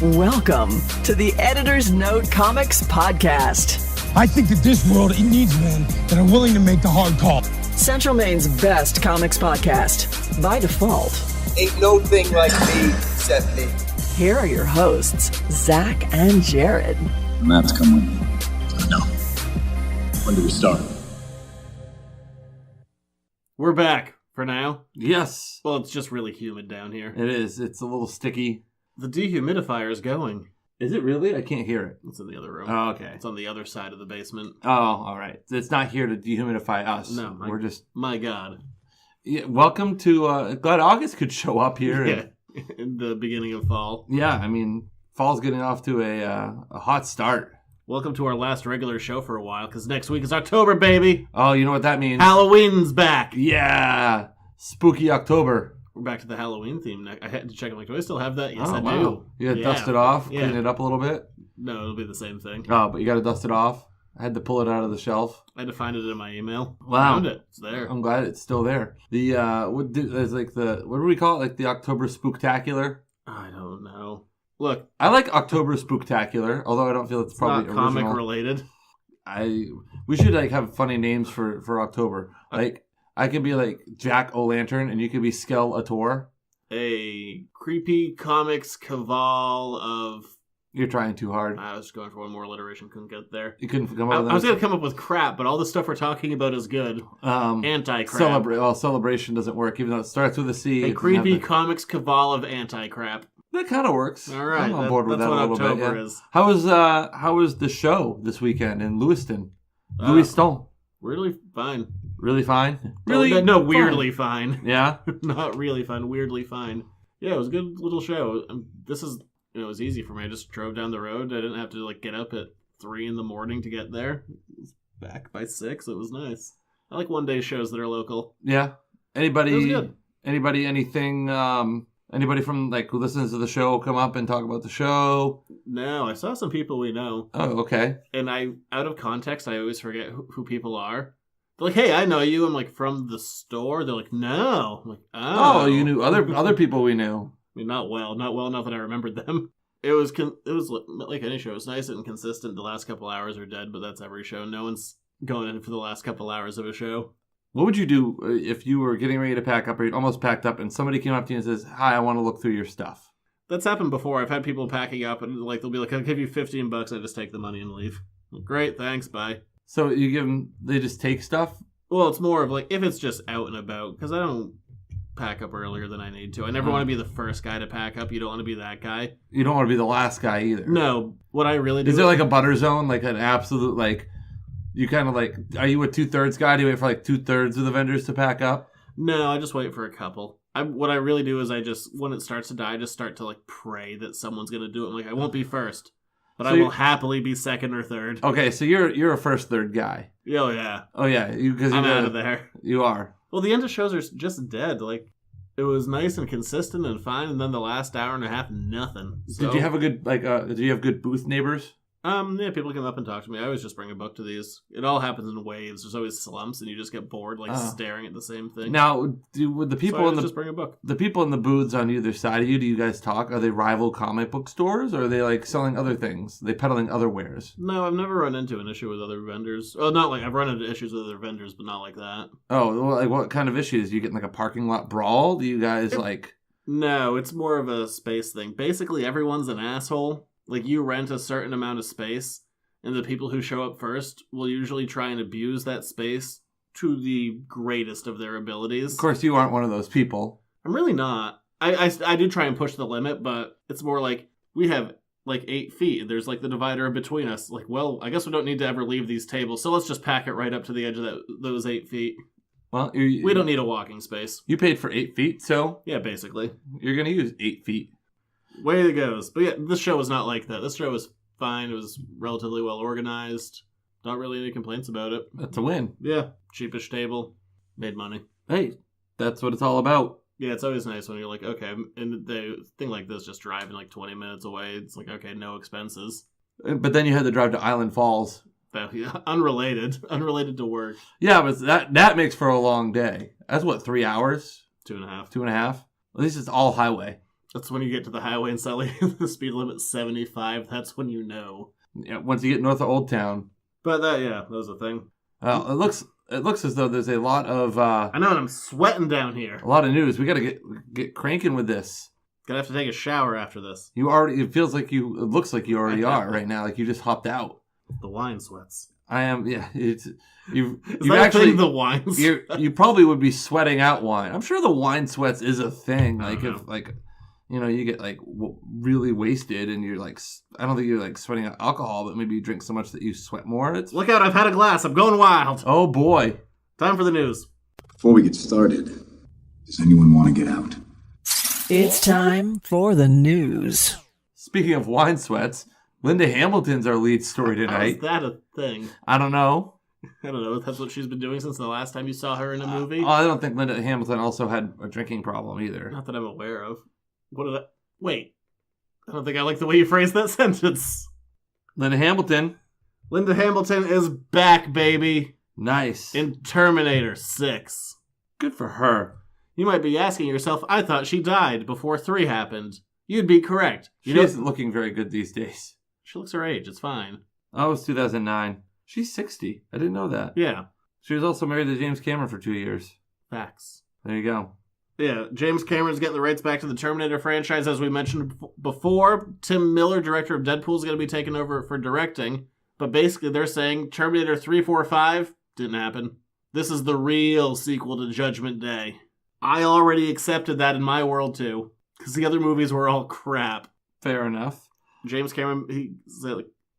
Welcome to the Editor's Note Comics Podcast. I think that this world, it needs men that are willing to make the hard call. Central Maine's best comics podcast, by default. Ain't no thing like me except me. Here are your hosts, Zach and Jared. Maps come with me. No. When do we start? We're back for now. Yes. Well, it's just really humid down here. It is. It's a little sticky. The dehumidifier is going. Is it really? I can't hear it. It's in the other room. Oh, okay. It's on the other side of the basement. Oh, all right. It's not here to dehumidify us. No, we're just. My God. Yeah, welcome to. Glad August could show up here. Yeah, in the beginning of fall. Yeah, I mean, fall's getting off to a hot start. Welcome to our last regular show for a while, because next week is October, baby. Oh, you know what that means? Halloween's back. Yeah, spooky October. We're back to the Halloween theme. I had to check. I'm like, do I still have that? Yes, I wow. do. You gotta dust it off, clean it up a little bit. No, it'll be the same thing. Oh, but you gotta dust it off. I had to pull it out of the shelf. I had to find it in my email. Wow. Found it. It's there. I'm glad it's still there. What do we call it? Like the October Spooktacular? I don't know. Look, I like October Spooktacular, although I don't feel it's probably not comic original. related. We should have funny names for October. Like I could be like Jack O'Lantern, and you could be Skeletor. A creepy comics cabal of... You're trying too hard. I was going for one more alliteration, couldn't get there. You couldn't come up with that. I was going to come up with crap, but all the stuff we're talking about is good. Anti-crap. Celebration doesn't work, even though it starts with a C. A creepy comics cabal of anti-crap. That kind of works. All right. I'm on board with that a little October bit. Yeah. Is. How was the show this weekend in Lewiston? Lewiston. Really fine. Really fine? Really? No, weirdly fine. Yeah? Not really fine, weirdly fine. Yeah, it was a good little show. It was easy for me. I just drove down the road. I didn't have to get up at 3 a.m. to get there. It was back by 6. It was nice. I like one-day shows that are local. Yeah. Anybody? It was good. Anything? Anybody from who listens to the show come up and talk about the show? No, I saw some people we know. Oh, okay. And out of context, I always forget who people are. They're like, "Hey, I know you." I'm like, "From the store?" They're like, "No." I'm like, "Oh, you knew other people we knew." I mean, not well enough that I remembered them. It was like any show. It was nice and consistent. The last couple hours are dead, but that's every show. No one's going in for the last couple hours of a show. What would you do if you were getting ready to pack up, or you'd almost packed up, and somebody came up to you and says, "Hi, I want to look through your stuff"? That's happened before. I've had people packing up, and they'll be like, "I'll give you $15." I just take the money and leave. Like, great, thanks, bye. So you give them? They just take stuff? Well, it's more of if it's just out and about, because I don't pack up earlier than I need to. I never want to be the first guy to pack up. You don't want to be that guy. You don't want to be the last guy either. No. What I really do... Is there a butter zone? Like an absolute, you kind of are you a 2/3 guy? Do you wait for 2/3 of the vendors to pack up? No, I just wait for a couple. What I really do is when it starts to die, I just start to pray that someone's going to do it. I'm like, I won't be first, but I will happily be second or third. Okay, so you're a first, third guy. Oh, yeah. Oh, yeah. I'm out of there. You are. Well, the end of shows are just dead. It was nice and consistent and fine, and then the last hour and a half, nothing. So, did you have a good did you have good booth neighbors? Yeah, people come up and talk to me. I always just bring a book to these. It all happens in waves. There's always slumps, and you just get bored, staring at the same thing. Now, would the people just bring a book. The people in the booths on either side of you, do you guys talk? Are they rival comic book stores, or are they selling other things? Are they peddling other wares? No, I've never run into an issue with other vendors. Oh, not I've run into issues with other vendors, but not like that. Oh, well, what kind of issues? Do you get in a parking lot brawl? Do you guys No, it's more of a space thing. Basically, everyone's an asshole. You rent a certain amount of space, and the people who show up first will usually try and abuse that space to the greatest of their abilities. Of course, you aren't one of those people. I'm really not. I do try and push the limit, but it's more we have 8 feet. There's the divider between us. Well, I guess we don't need to ever leave these tables, so let's just pack it right up to the edge of those 8 feet. Well, we don't need a walking space. You paid for 8 feet, so yeah, basically you're gonna use 8 feet. Way it goes. But yeah, this show was not like that. This show was fine. It was relatively well organized. Not really any complaints about it. That's a win. Yeah. Cheapish table. Made money. Hey, that's what it's all about. Yeah, it's always nice when you're okay, and the thing like this, just driving 20 minutes away, it's okay, no expenses. But then you had to drive to Island Falls. Unrelated to work. Yeah, but that makes for a long day. That's 3 hours? 2.5. 2.5? At least it's all highway. That's when you get to the highway and suddenly the speed limit's 75. That's when you know. Yeah, once you get north of Old Town. But that was a thing. It looks as though there's a lot of I know, and I'm sweating down here. a lot of news. We got to get cranking with this. Gonna have to take a shower after this. It looks like you already are right now. Like you just hopped out. The wine sweats. I am. Yeah, you've Is that actually a thing, the wine sweat? you probably would be sweating out wine. I'm sure the wine sweats is a thing. Like if you get like really wasted and you're like, I don't think you're like sweating out alcohol, but maybe you drink so much that you sweat more. Look out, I've had a glass. I'm going wild. Oh boy. Time for the news. Before we get started, does anyone want to get out? It's time for the news. Speaking of wine sweats, Linda Hamilton's our lead story How is tonight. that a thing? I don't know. I don't know. That's what she's been doing since the last time you saw her in a movie? I don't think Linda Hamilton also had a drinking problem either. Not that I'm aware of. Wait. I don't think I like the way you phrased that sentence. Linda Hamilton. Linda Hamilton is back, baby. Nice. In Terminator 6. Good for her. You might be asking yourself, I thought she died before 3 happened. You'd be correct. She isn't looking very good these days. She looks her age. It's fine. That was 2009. She's 60. I didn't know that. Yeah. She was also married to James Cameron for 2 years. Facts. There you go. Yeah, James Cameron's getting the rights back to the Terminator franchise, as we mentioned before. Tim Miller, director of Deadpool, is going to be taking over for directing. But basically, they're saying Terminator 3, 4, 5 didn't happen. This is the real sequel to Judgment Day. I already accepted that in my world, too. Because the other movies were all crap. Fair enough. James Cameron,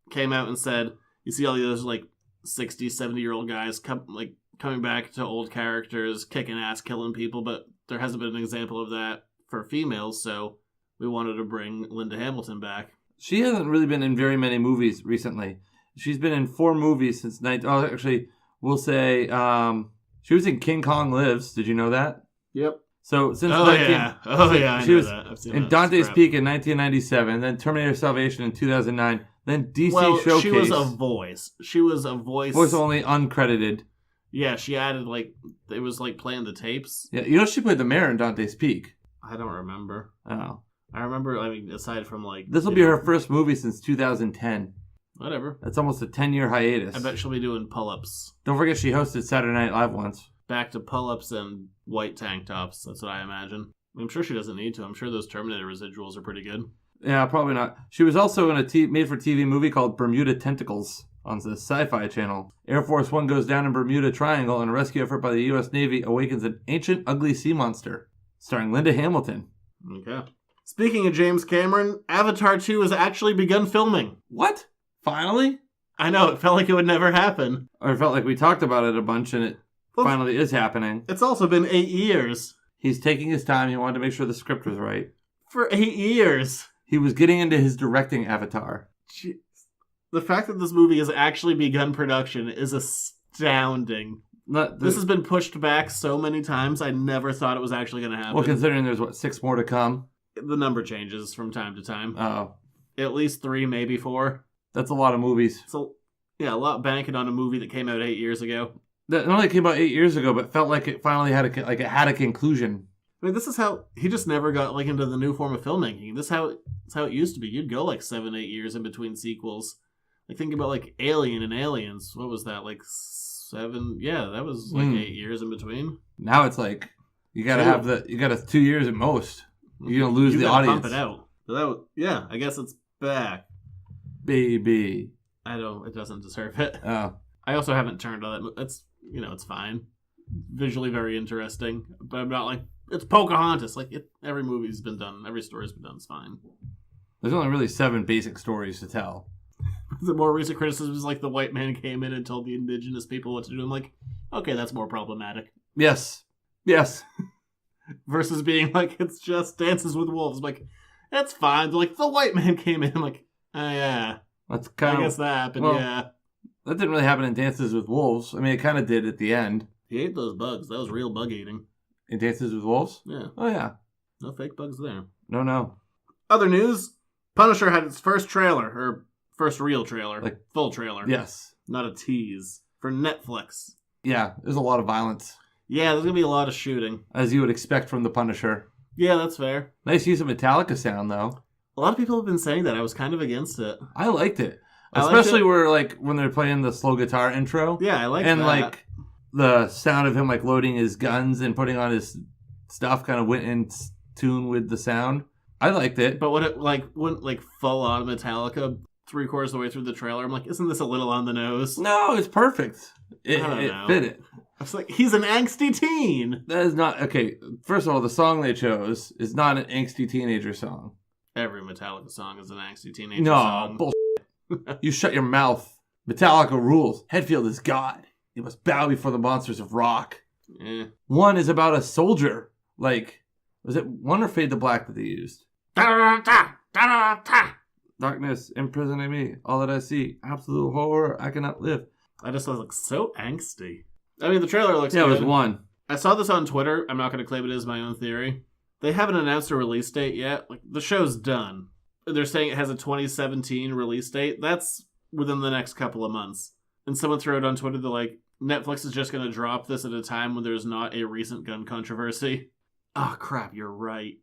came out and said, you see all those, 60, 70-year-old guys coming back to old characters, kicking ass, killing people, but there hasn't been an example of that for females, so we wanted to bring Linda Hamilton back. She hasn't really been in very many movies recently. She's been in 4 movies since we'll say she was in King Kong Lives. Did you know that? Yep. So since I she know was that. I've seen in that. Dante's Peak in 1997, then Terminator Salvation in 2009, then DC Showcase. She was a voice. Voice only, uncredited. Yeah, she added it was playing the tapes. Yeah, she played the mayor in Dante's Peak. I don't remember. Oh. I remember, aside from this will be her first movie since 2010. Whatever. That's almost a 10-year hiatus. I bet she'll be doing pull-ups. Don't forget she hosted Saturday Night Live once. Back to pull-ups and white tank tops. That's what I imagine. I'm sure she doesn't need to. I'm sure those Terminator residuals are pretty good. Yeah, probably not. She was also in a made-for-TV movie called Bermuda Tentacles on the Sci-Fi Channel. Air Force One goes down in Bermuda Triangle and a rescue effort by the U.S. Navy awakens an ancient, ugly sea monster. Starring Linda Hamilton. Okay. Speaking of James Cameron, Avatar 2 has actually begun filming. What? Finally? I know, it felt like it would never happen. Or it felt like we talked about it a bunch and it finally is happening. It's also been 8 years. He's taking his time. He wanted to make sure the script was right. For 8 years. He was getting into his directing Avatar. Jeez. The fact that this movie has actually begun production is astounding. This has been pushed back so many times, I never thought it was actually going to happen. Well, considering there's, 6 more to come? The number changes from time to time. Oh. At least 3, maybe 4. That's a lot of movies. So, yeah, a lot banking on a movie that came out 8 years ago. That not only came out 8 years ago, but felt like it finally had a conclusion. I mean, this is how he just never got into the new form of filmmaking. This is how it used to be. You'd go 7, 8 years in between sequels. Think about Alien and Aliens. What was that? 7? Yeah, that was 8 years in between. Now it's you gotta have you gotta 2 years at most. You're gonna lose the audience. Pump it out. I guess it's back. Baby. It doesn't deserve it. Oh. I also haven't turned on that. It's fine. Visually very interesting. But I'm not it's Pocahontas. Every movie's been done. Every story's been done. It's fine. There's only really 7 basic stories to tell. The more recent criticism is the white man came in and told the indigenous people what to do. I'm okay, that's more problematic. Yes. Versus being it's just Dances with Wolves. That's fine. They're the white man came in. I'm oh yeah. That's I guess that happened, yeah. That didn't really happen in Dances with Wolves. I mean, it kind of did at the end. He ate those bugs. That was real bug eating. In Dances with Wolves? Yeah. Oh, yeah. No fake bugs there. No. Other news, Punisher had its first trailer, or first real trailer, full trailer. Yes. Not a tease, for Netflix. Yeah, there's a lot of violence. Yeah, there's going to be a lot of shooting. As you would expect from the Punisher. Yeah, that's fair. Nice use of Metallica sound, though. A lot of people have been saying that. I was kind of against it. I liked it. I liked Especially it. where, like, when they're playing the slow guitar intro. Yeah, I like that. And, like, the sound of him, like, loading his guns and putting on his stuff kind of went in tune with the sound. I liked it. But when it, like, went, like, full on Metallica 3/4 of the way through the trailer, I'm like, isn't this a little on the nose? No, it's perfect. It I don't know. fit it. I was like, he's an angsty teen. That is not... Okay, first of all, the song they chose is not an angsty teenager song. Every Metallica song is an angsty teenager No, song. bullshit. You shut your mouth. Metallica rules. Hetfield is God. You must bow before the monsters of rock. Eh. One is about a soldier. Like, was it One or Fade to Black that they used? Darkness imprisoning me. All that I see. Absolute horror. I cannot live. I just was like, so angsty. I mean, the trailer looks Yeah, it good. was one. I saw this on Twitter. I'm not going to claim it as my own theory. They haven't announced a release date yet. Like, the show's done. They're saying it has a 2017 release date. That's within the next couple of months. And someone threw it on Twitter that, like, Netflix is just going to drop this at a time when there's not a recent gun controversy. Oh, crap, you're right.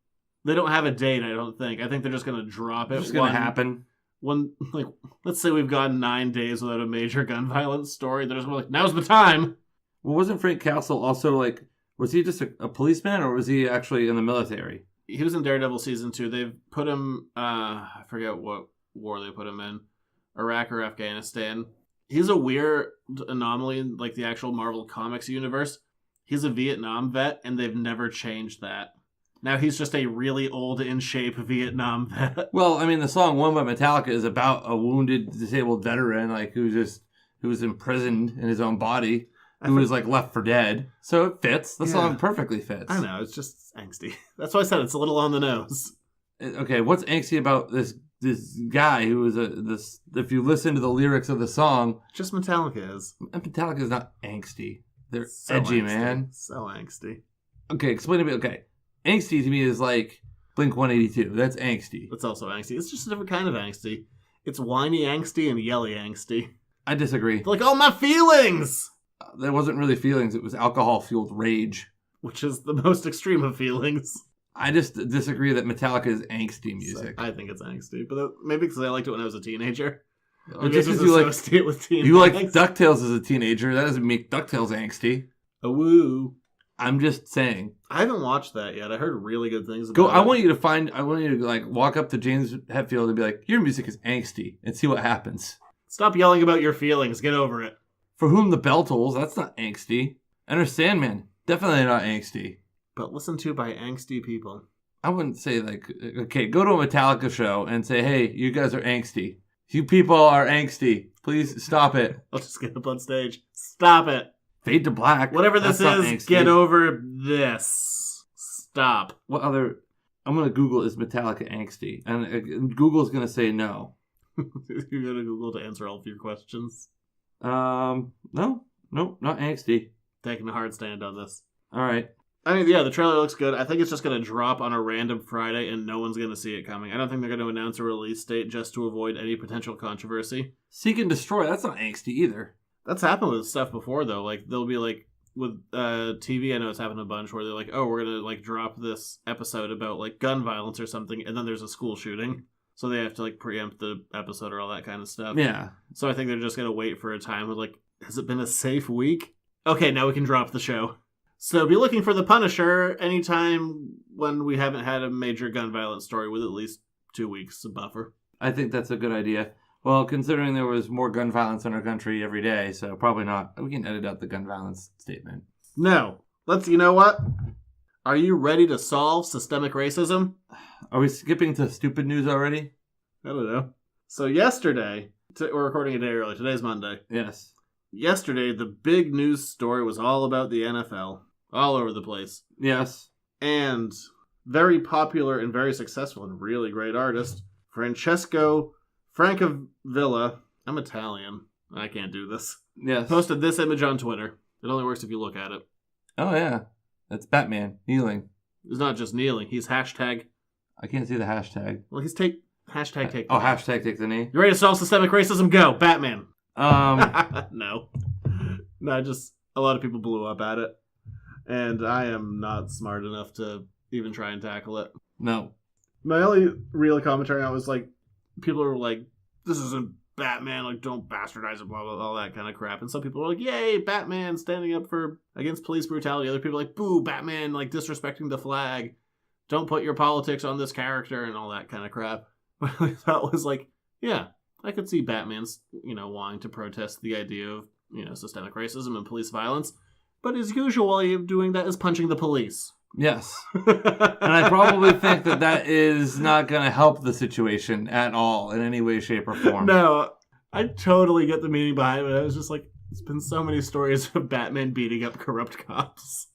They don't have a date, I don't think. I think they're just going to drop it. It's going to happen. When, like, let's say we've gone 9 days without a major gun violence story. They're just like, now's the time. Well, wasn't Frank Castle also, like, was he just a policeman or was he actually in the military? He was in Daredevil season 2. They've put him, I forget what war they put him in. Iraq or Afghanistan. He's a weird anomaly in, like, the actual Marvel Comics universe. He's a Vietnam vet, and they've never changed that. Now he's just a really old, in-shape Vietnam vet. Well, I mean, the song One by Metallica is about a wounded, disabled veteran, like, who was imprisoned in his own body, who was, like, left for dead. So it fits. The song perfectly fits. I know, it's just angsty. That's why I said it's a little on the nose. Okay, what's angsty about this guy who is this? If you listen to the lyrics of the song, Just Metallica is. Metallica is not angsty. They're So edgy, angsty. man. So angsty. Okay, explain to me. Okay, angsty to me is like Blink-182. That's angsty. It's also angsty. It's just a different kind of angsty. It's whiny angsty and yelly angsty. I disagree. They're like, oh, my feelings! There wasn't really feelings. It was alcohol-fueled rage. Which is the most extreme of feelings. I just disagree that Metallica is angsty music. So, I think it's angsty, but maybe because I liked it when I was a teenager. Or Maybe just I because just you like associate with teen you like angst. DuckTales as a teenager, that doesn't make DuckTales angsty. A woo. I'm just saying. I haven't watched that yet. I heard really good things about Go. it. I want you to like walk up to James Hetfield and be like, "Your music is angsty," and see what happens. Stop yelling about your feelings. Get over it. For Whom the Bell Tolls, that's not angsty. Enter Sandman, definitely not angsty. But listened to by angsty people. I wouldn't say like, okay, go to a Metallica show and say, "Hey, you guys are angsty. You people are angsty. Please stop it." I'll just get up on stage. Stop it. Fade to Black. Whatever this that's not is, angsty. get over this. Stop. What other? I'm gonna Google is Metallica angsty, and Google's gonna say no. You go to Google to answer all of your questions. No, not angsty. Taking a hard stand on this. All right. I mean, yeah, the trailer looks good. I think it's just going to drop on a random Friday and no one's going to see it coming. I don't think they're going to announce a release date just to avoid any potential controversy. Seek and Destroy, that's not angsty either. That's happened with stuff before, though. Like, they'll be like, with TV, I know it's happened a bunch, where they're like, oh, we're going to, like, drop this episode about, like, gun violence or something, and then there's a school shooting. So they have to, like, preempt the episode or all that kind of stuff. Yeah. So I think they're just going to wait for a time with, like, has it been a safe week? Okay, now we can drop the show. So be looking for The Punisher anytime when we haven't had a major gun violence story with at least 2 weeks of buffer. I think that's a good idea. Well, considering there was more gun violence in our country every day, so probably not. We can edit out the gun violence statement. No. You know what? Are you ready to solve systemic racism? Are we skipping to stupid news already? I don't know. So yesterday, we're recording a day early. Today's Monday. Yes. Yesterday, the big news story was all about the NFL. All over the place. Yes. And very popular and very successful and really great artist, Francesco Francavilla. I'm Italian. I can't do this. Yes. Posted this image on Twitter. It only works if you look at it. Oh, yeah. That's Batman kneeling. He's not just kneeling. He's hashtag. I can't see the hashtag. Well, he's hashtag take. Oh, hashtag take the knee. You ready to solve systemic racism? Go, Batman. No. No, just a lot of people blew up at it. And I am not smart enough to even try and tackle it. No. My only real commentary on it was like, people were like, this isn't Batman, like, don't bastardize it, blah, blah, all that kind of crap. And some people were like, yay, Batman standing up against police brutality. Other people were like, boo, Batman, like, disrespecting the flag. Don't put your politics on this character and all that kind of crap. What I thought was like, yeah, I could see Batman's, wanting to protest the idea of, systemic racism and police violence. But his usual way of doing that is punching the police. Yes. And I probably think that is not going to help the situation at all in any way, shape, or form. No, I totally get the meaning behind it. But I was just like, there's been so many stories of Batman beating up corrupt cops.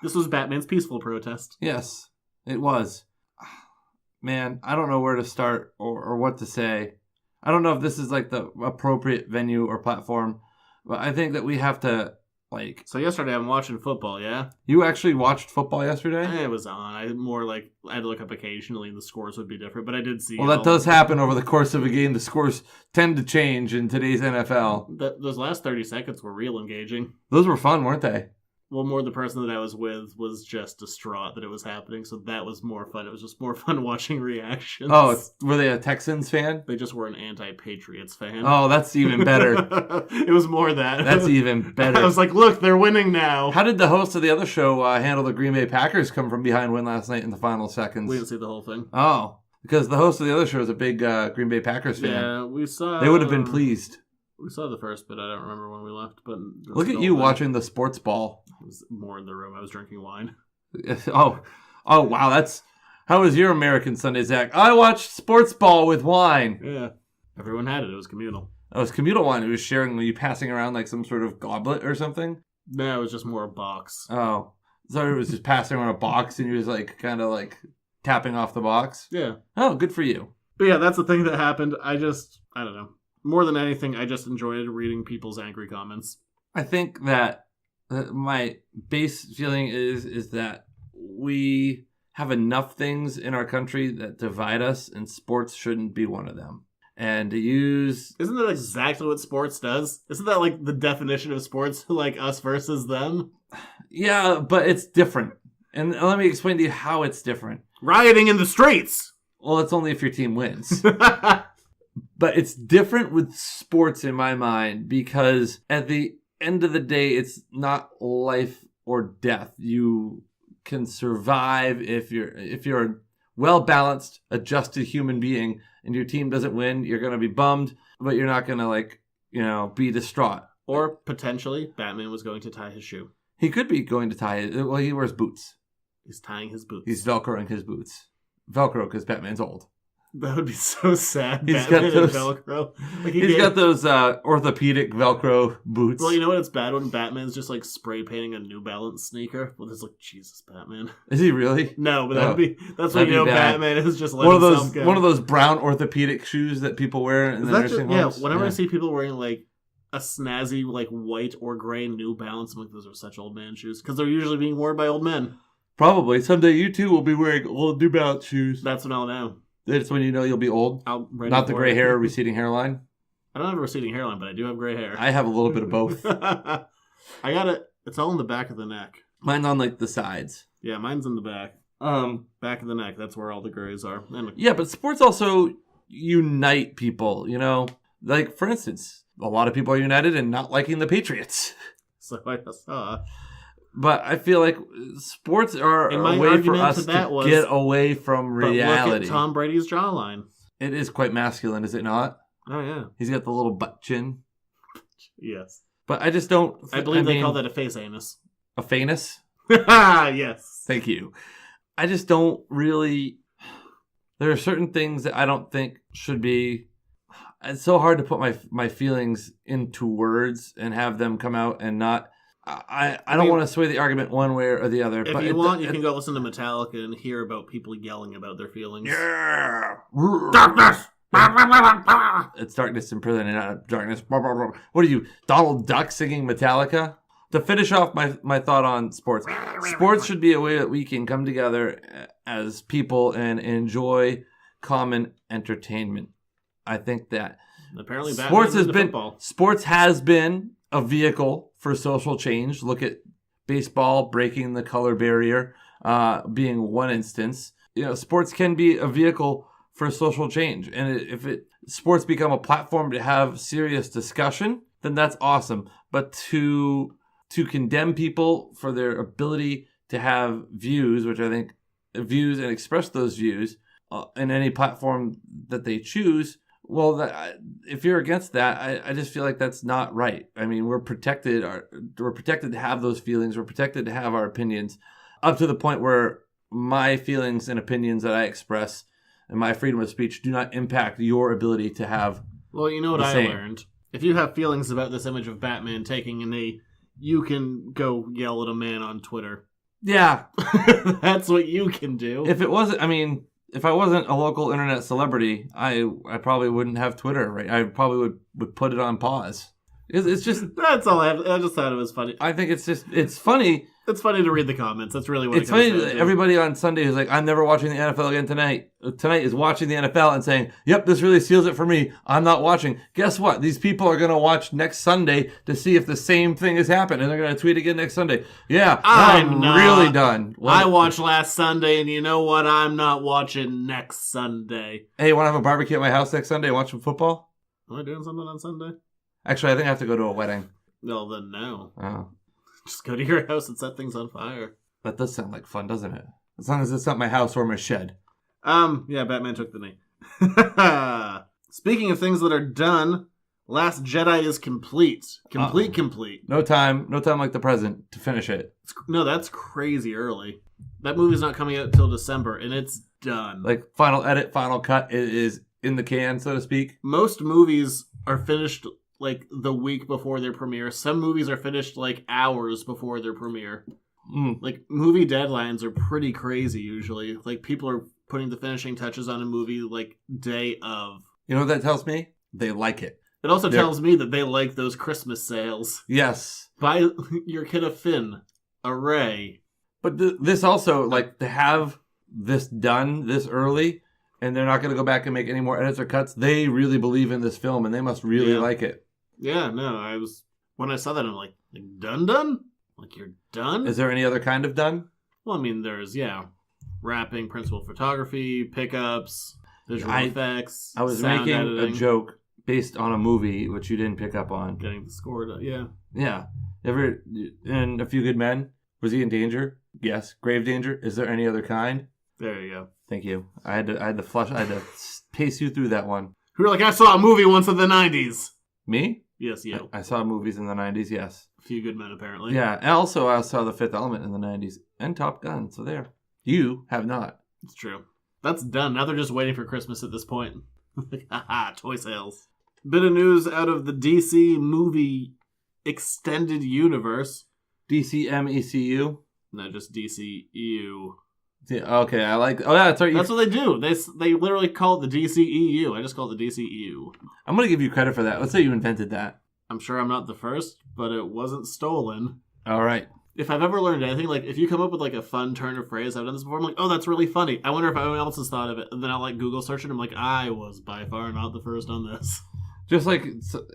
This was Batman's peaceful protest. Yes, it was. Man, I don't know where to start or what to say. I don't know if this is like the appropriate venue or platform, but I think that we have to, like... So yesterday I'm watching football, yeah? You actually watched football yesterday? It was on. I had to look up occasionally and the scores would be different, but I did see... Well, that does happen over the course of a game. The scores tend to change in today's NFL. Those last 30 seconds were real engaging. Those were fun, weren't they? Well, more the person that I was with was just distraught that it was happening, so that was more fun. It was just more fun watching reactions. Oh, were they a Texans fan? They just were an anti-Patriots fan. Oh, that's even better. It was more that. That's even better. I was like, look, they're winning now. How did the host of the other show handle the Green Bay Packers come from behind win last night in the final seconds? We didn't see the whole thing. Oh, because the host of the other show is a big Green Bay Packers fan. Yeah, we saw... They would have been pleased. We saw the first bit. I don't remember when we left, but... Look at you watching the sports ball. I was more in the room. I was drinking wine. Oh, wow. How was your American Sunday, Zach? I watched sports ball with wine. Yeah. Everyone had it. It was communal. Oh, it was communal wine. It was sharing. Were you passing around like some sort of goblet or something? No, it was just more a box. Oh. So it was just passing around a box and you was like kind of like tapping off the box? Yeah. Oh, good for you. But yeah, that's the thing that happened. I don't know. More than anything, I just enjoyed reading people's angry comments. I think that my base feeling is that we have enough things in our country that divide us, and sports shouldn't be one of them. And to use... Isn't that exactly what sports does? Isn't that like the definition of sports, like us versus them? Yeah, but it's different. And let me explain to you how it's different. Rioting in the streets! Well, it's only if your team wins. But it's different with sports in my mind because at the end of the day, it's not life or death. You can survive if you're a well-balanced, adjusted human being and your team doesn't win. You're going to be bummed, but you're not going to be distraught. Or potentially, Batman was going to tie his shoe. He could be going to tie it. Well, he wears boots. He's tying his boots. He's Velcroing his boots. Velcro because Batman's old. That would be so sad. He's Batman got those and Velcro. Got those orthopedic Velcro boots. Well, you know what? It's bad when Batman's just like spray painting a New Balance sneaker. Well, it's like, Jesus, Batman. Is he really? No, but that's when you know Batman is just letting himself go. One of those brown orthopedic shoes that people wear in the nursing homes. Yeah, whenever I see people wearing like a snazzy like white or gray New Balance, I'm like, those are such old man shoes because they're usually being worn by old men. Probably someday you too will be wearing old New Balance shoes. That's when I'll know. That's when you know you'll be old. Not the gray hair or receding hairline. I don't have a receding hairline, but I do have gray hair. I have a little bit of both. I got it. It's all in the back of the neck. Mine's on like the sides. Yeah, mine's in the back. Back of the neck. That's where all the grays are. Yeah, but sports also unite people. You know, like for instance, a lot of people are united in not liking the Patriots. So I saw. But I feel like sports are a way for us to get away from reality. Look at Tom Brady's jawline. It is quite masculine, is it not? Oh, yeah. He's got the little butt chin. Yes. But I just don't... I believe they call that a face anus. A fanus? Yes. Thank you. I just don't really... There are certain things that I don't think should be... It's so hard to put my feelings into words and have them come out and not... I don't want to sway the argument one way or the other. If you want, you can go listen to Metallica and hear about people yelling about their feelings. Yeah! Darkness! It's darkness in prison and not darkness. What are you, Donald Duck singing Metallica? To finish off my thought on sports. Sports should be a way that we can come together as people and enjoy common entertainment. I think that apparently sports has been a vehicle for social change. Look at baseball breaking the color barrier. being one instance. Sports can be a vehicle for social change. And if sports become a platform to have serious discussion, then that's awesome. But to condemn people for their ability to have views, which I think views and express those views in any platform that they choose, well, if you're against that, I just feel like that's not right. I mean, we're protected to have those feelings. We're protected to have our opinions, up to the point where my feelings and opinions that I express and my freedom of speech do not impact your ability to have. Well, you know what I learned? If you have feelings about this image of Batman taking a knee, you can go yell at a man on Twitter. Yeah. That's what you can do. If I wasn't a local internet celebrity, I probably wouldn't have Twitter, right? I probably would put it on pause. It's just... That's all I have. I just thought it was funny. I think it's funny. It's funny to read the comments. That's really what it's funny that everybody on Sunday is like, I'm never watching the NFL again tonight. Tonight is watching the NFL and saying, yep, this really seals it for me. I'm not watching. Guess what? These people are going to watch next Sunday to see if the same thing has happened. And they're going to tweet again next Sunday. Yeah, I'm really done. I watched last Sunday, and you know what? I'm not watching next Sunday. Hey, want to have a barbecue at my house next Sunday and watch some football? Am I doing something on Sunday? Actually, I think I have to go to a wedding. Well, then no. Oh. Just go to your house and set things on fire. That does sound like fun, doesn't it? As long as it's not my house or my shed. Yeah, Batman took the knee. Speaking of things that are done, Last Jedi is complete. Complete. No time like the present to finish it. No, that's crazy early. That movie's not coming out until December, and it's done. Like, final edit, final cut is in the can, so to speak. Most movies are finished like the week before their premiere. Some movies are finished like hours before their premiere. Like, movie deadlines are pretty crazy usually. Like, people are putting the finishing touches on a movie like day of. You know what that tells me? They like it. It also tells me that they like those Christmas sales. Yes. Buy your kid a Finn, a Rey. But this also, like, to have this done this early, and they're not going to go back and make any more edits or cuts, they really believe in this film, and they must really like it. Yeah, no, when I saw that, I'm like done? Like, you're done? Is there any other kind of done? Well, I mean, there's, wrapping, principal photography, pickups, visual effects, I was sound making editing. a joke based on a movie, which you didn't pick up on. Getting the score done, yeah. Yeah. In A Few Good Men, was he in danger? Yes. Grave danger? Is there any other kind? There you go. Thank you. I had to pace you through that one. You were like, I saw a movie once in the 90s. Me? Yes, you. I saw movies in the 90s, yes. A Few Good Men, apparently. Yeah, and also I saw The Fifth Element in the 90s and Top Gun, so there. You have not. It's true. That's done. Now they're just waiting for Christmas at this point. Like, haha, toy sales. Bit of news out of the DC movie extended universe. DCMECU? No, just DCEU. Yeah, okay, I like... Oh, yeah, that's right. That's what they do. They literally call it the DCEU. I just call it the DCEU. I'm going to give you credit for that. Let's say you invented that. I'm sure I'm not the first, but it wasn't stolen. All right. If I've ever learned anything, like, if you come up with, like, a fun turn of phrase, I've done this before, I'm like, oh, that's really funny. I wonder if anyone else has thought of it. And then I'll, like, Google search it, and I'm like, I was by far not the first on this. Just like,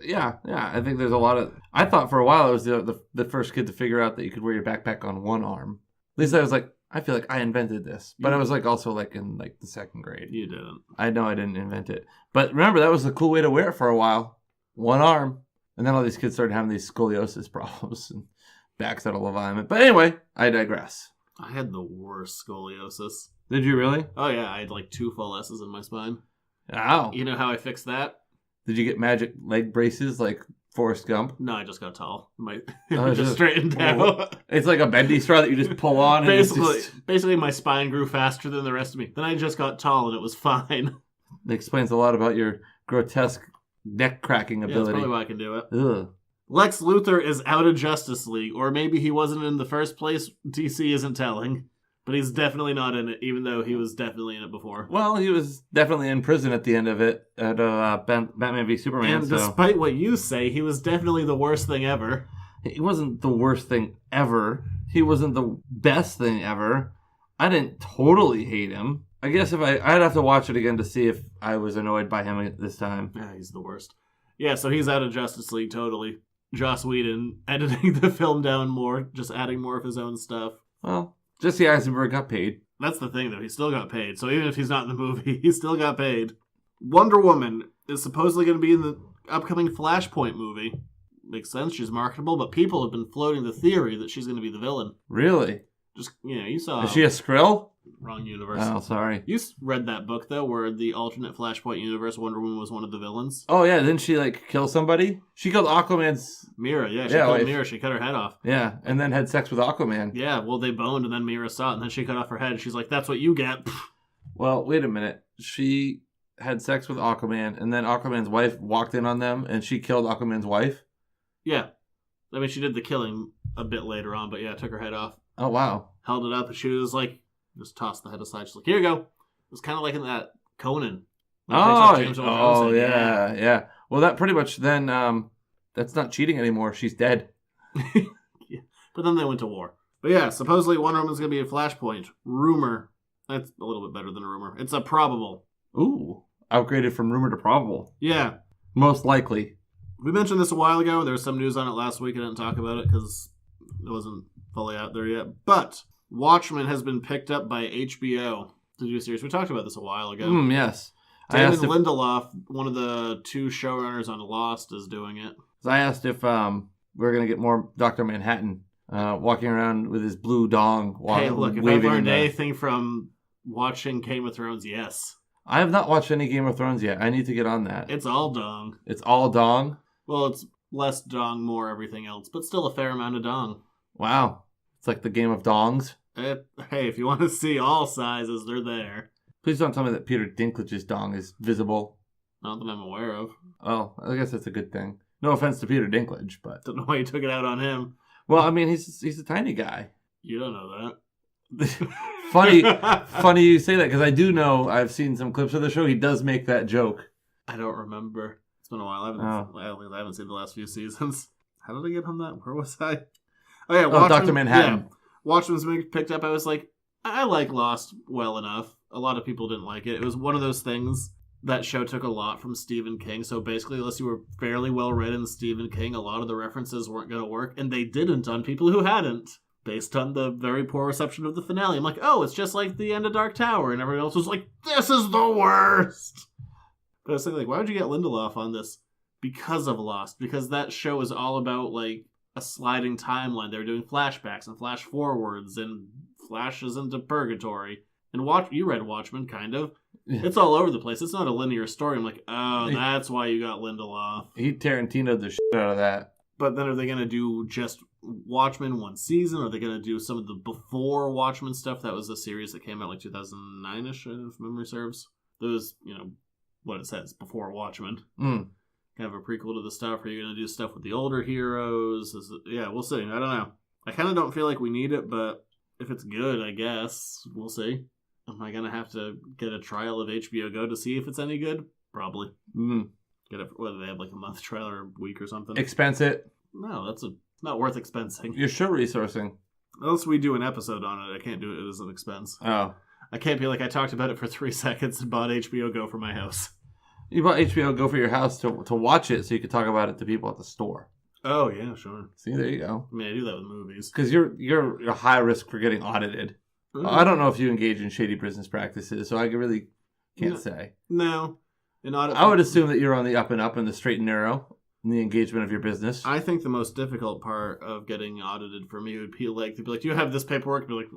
yeah, I think there's a lot of... I thought for a while I was the first kid to figure out that you could wear your backpack on one arm. At least I was like, I feel like I invented this. But I was, like, also, like, in, like, the second grade. You didn't. I know I didn't invent it. But remember, that was a cool way to wear it for a while. One arm. And then all these kids started having these scoliosis problems and backs out of alignment. But anyway, I digress. I had the worst scoliosis. Did you really? Oh, yeah. I had, like, 2 full S's in my spine. Ow. You know how I fixed that? Did you get magic leg braces like Forrest Gump? No, I just got tall. Oh, just straightened out. It's like a bendy straw that you just pull on. Basically, my spine grew faster than the rest of me. Then I just got tall, and it was fine. It explains a lot about your grotesque neck cracking ability. Yeah, that's probably why I can do it. Ugh. Lex Luthor is out of Justice League, or maybe he wasn't in the first place. DC isn't telling. But he's definitely not in it, even though he was definitely in it before. Well, he was definitely in prison at the end of it, at Batman v Superman. And despite what you say, he was definitely the worst thing ever. He wasn't the worst thing ever. He wasn't the best thing ever. I didn't totally hate him. I guess I'd have to watch it again to see if I was annoyed by him this time. Yeah, he's the worst. Yeah, so he's out of Justice League, totally. Joss Whedon editing the film down more, just adding more of his own stuff. Well, Jesse Eisenberg got paid. That's the thing, though. He still got paid. So even if he's not in the movie, he still got paid. Wonder Woman is supposedly going to be in the upcoming Flashpoint movie. Makes sense. She's marketable, but people have been floating the theory that she's going to be the villain. Really? Just, you saw... Is she a Skrill? Wrong universe. Oh, sorry. You read that book, though, where the alternate Flashpoint universe, Wonder Woman was one of the villains? Oh, yeah. Didn't she, kill somebody? She killed Aquaman's... Mira, yeah. She killed Mira. She cut her head off. Yeah, and then had sex with Aquaman. Yeah, well, they boned, and then Mira saw it, and then she cut off her head. She's like, that's what you get. Well, wait a minute. She had sex with Aquaman, and then Aquaman's wife walked in on them, and she killed Aquaman's wife? Yeah. I mean, she did the killing a bit later on, but yeah, took her head off. Oh, wow. Held it up, and she was like, just tossed the head aside. She's like, here you go. It was kind of like in that Conan. Yeah. Well, that pretty much then, that's not cheating anymore. She's dead. Yeah. But then they went to war. But yeah, supposedly Wonder Woman's going to be a Flashpoint. Rumor. That's a little bit better than a rumor. It's a probable. Ooh. Upgraded from rumor to probable. Yeah. Most likely. We mentioned this a while ago. There was some news on it last week. I didn't talk about it because it wasn't fully out there yet. But Watchmen has been picked up by HBO to do a series. We talked about this a while ago. Yes. Damon Lindelof, one of the two showrunners on Lost, is doing it. I asked if we're going to get more Dr. Manhattan walking around with his blue dong. Hey, look, if I've learned anything from watching Game of Thrones, yes. I have not watched any Game of Thrones yet. I need to get on that. It's all dong. It's all dong? Well, it's less dong, more everything else, but still a fair amount of dong. Wow. It's like the game of dongs. Hey, if you want to see all sizes, they're there. Please don't tell me that Peter Dinklage's dong is visible. Not that I'm aware of. Oh, I guess that's a good thing. No offense to Peter Dinklage, but... Don't know why you took it out on him. Well, I mean, he's a tiny guy. You don't know that. Funny you say that, because I do know, I've seen some clips of the show, he does make that joke. I don't remember. It's been a while. I haven't seen the last few seasons. How did I get on that? Where was I? Oh, yeah. Watchmen, Dr. Manhattan. Yeah. Watchmen's been picked up. I was like, I like Lost well enough. A lot of people didn't like it. It was one of those things, that show took a lot from Stephen King. So basically, unless you were fairly well read in Stephen King, a lot of the references weren't going to work. And they didn't on people who hadn't. Based on the very poor reception of the finale. I'm like, oh, it's just like the end of Dark Tower. And everyone else was like, this is the worst. But I was thinking, like, why would you get Lindelof on this? Because of Lost. Because that show is all about, like, a sliding timeline. They were doing flashbacks and flash forwards and flashes into purgatory. And you read Watchmen, kind of. Yeah. It's all over the place. It's not a linear story. I'm like, oh, that's why you got Lindelof. He Tarantino'd the shit out of that. But then are they going to do just Watchmen one season? Or are they going to do some of the before Watchmen stuff? That was a series that came out like 2009-ish, if memory serves. Those, what it says, before Watchmen. Kind of a prequel to the stuff. Are you going to do stuff with the older heroes? Yeah, we'll see. I don't know. I kind of don't feel like we need it, but if it's good, I guess. We'll see. Am I going to have to get a trial of HBO Go to see if it's any good? Probably. Get it, whether they have like a month trial or a week or something. Expense it. No, that's not worth expensing. You're show resourcing. Unless we do an episode on it, I can't do it as an expense. Oh. I can't be like, I talked about it for 3 seconds and bought HBO Go for my house. You bought HBO Go for your house to watch it so you could talk about it to people at the store. Oh, yeah, sure. See, there you go. I mean, I do that with movies. Because you're a high risk for getting audited. Mm-hmm. I don't know if you engage in shady business practices, so I really can't say. No. I would assume that you're on the up and up and the straight and narrow in the engagement of your business. I think the most difficult part of getting audited for me would be like, do you have this paperwork? I'd be like,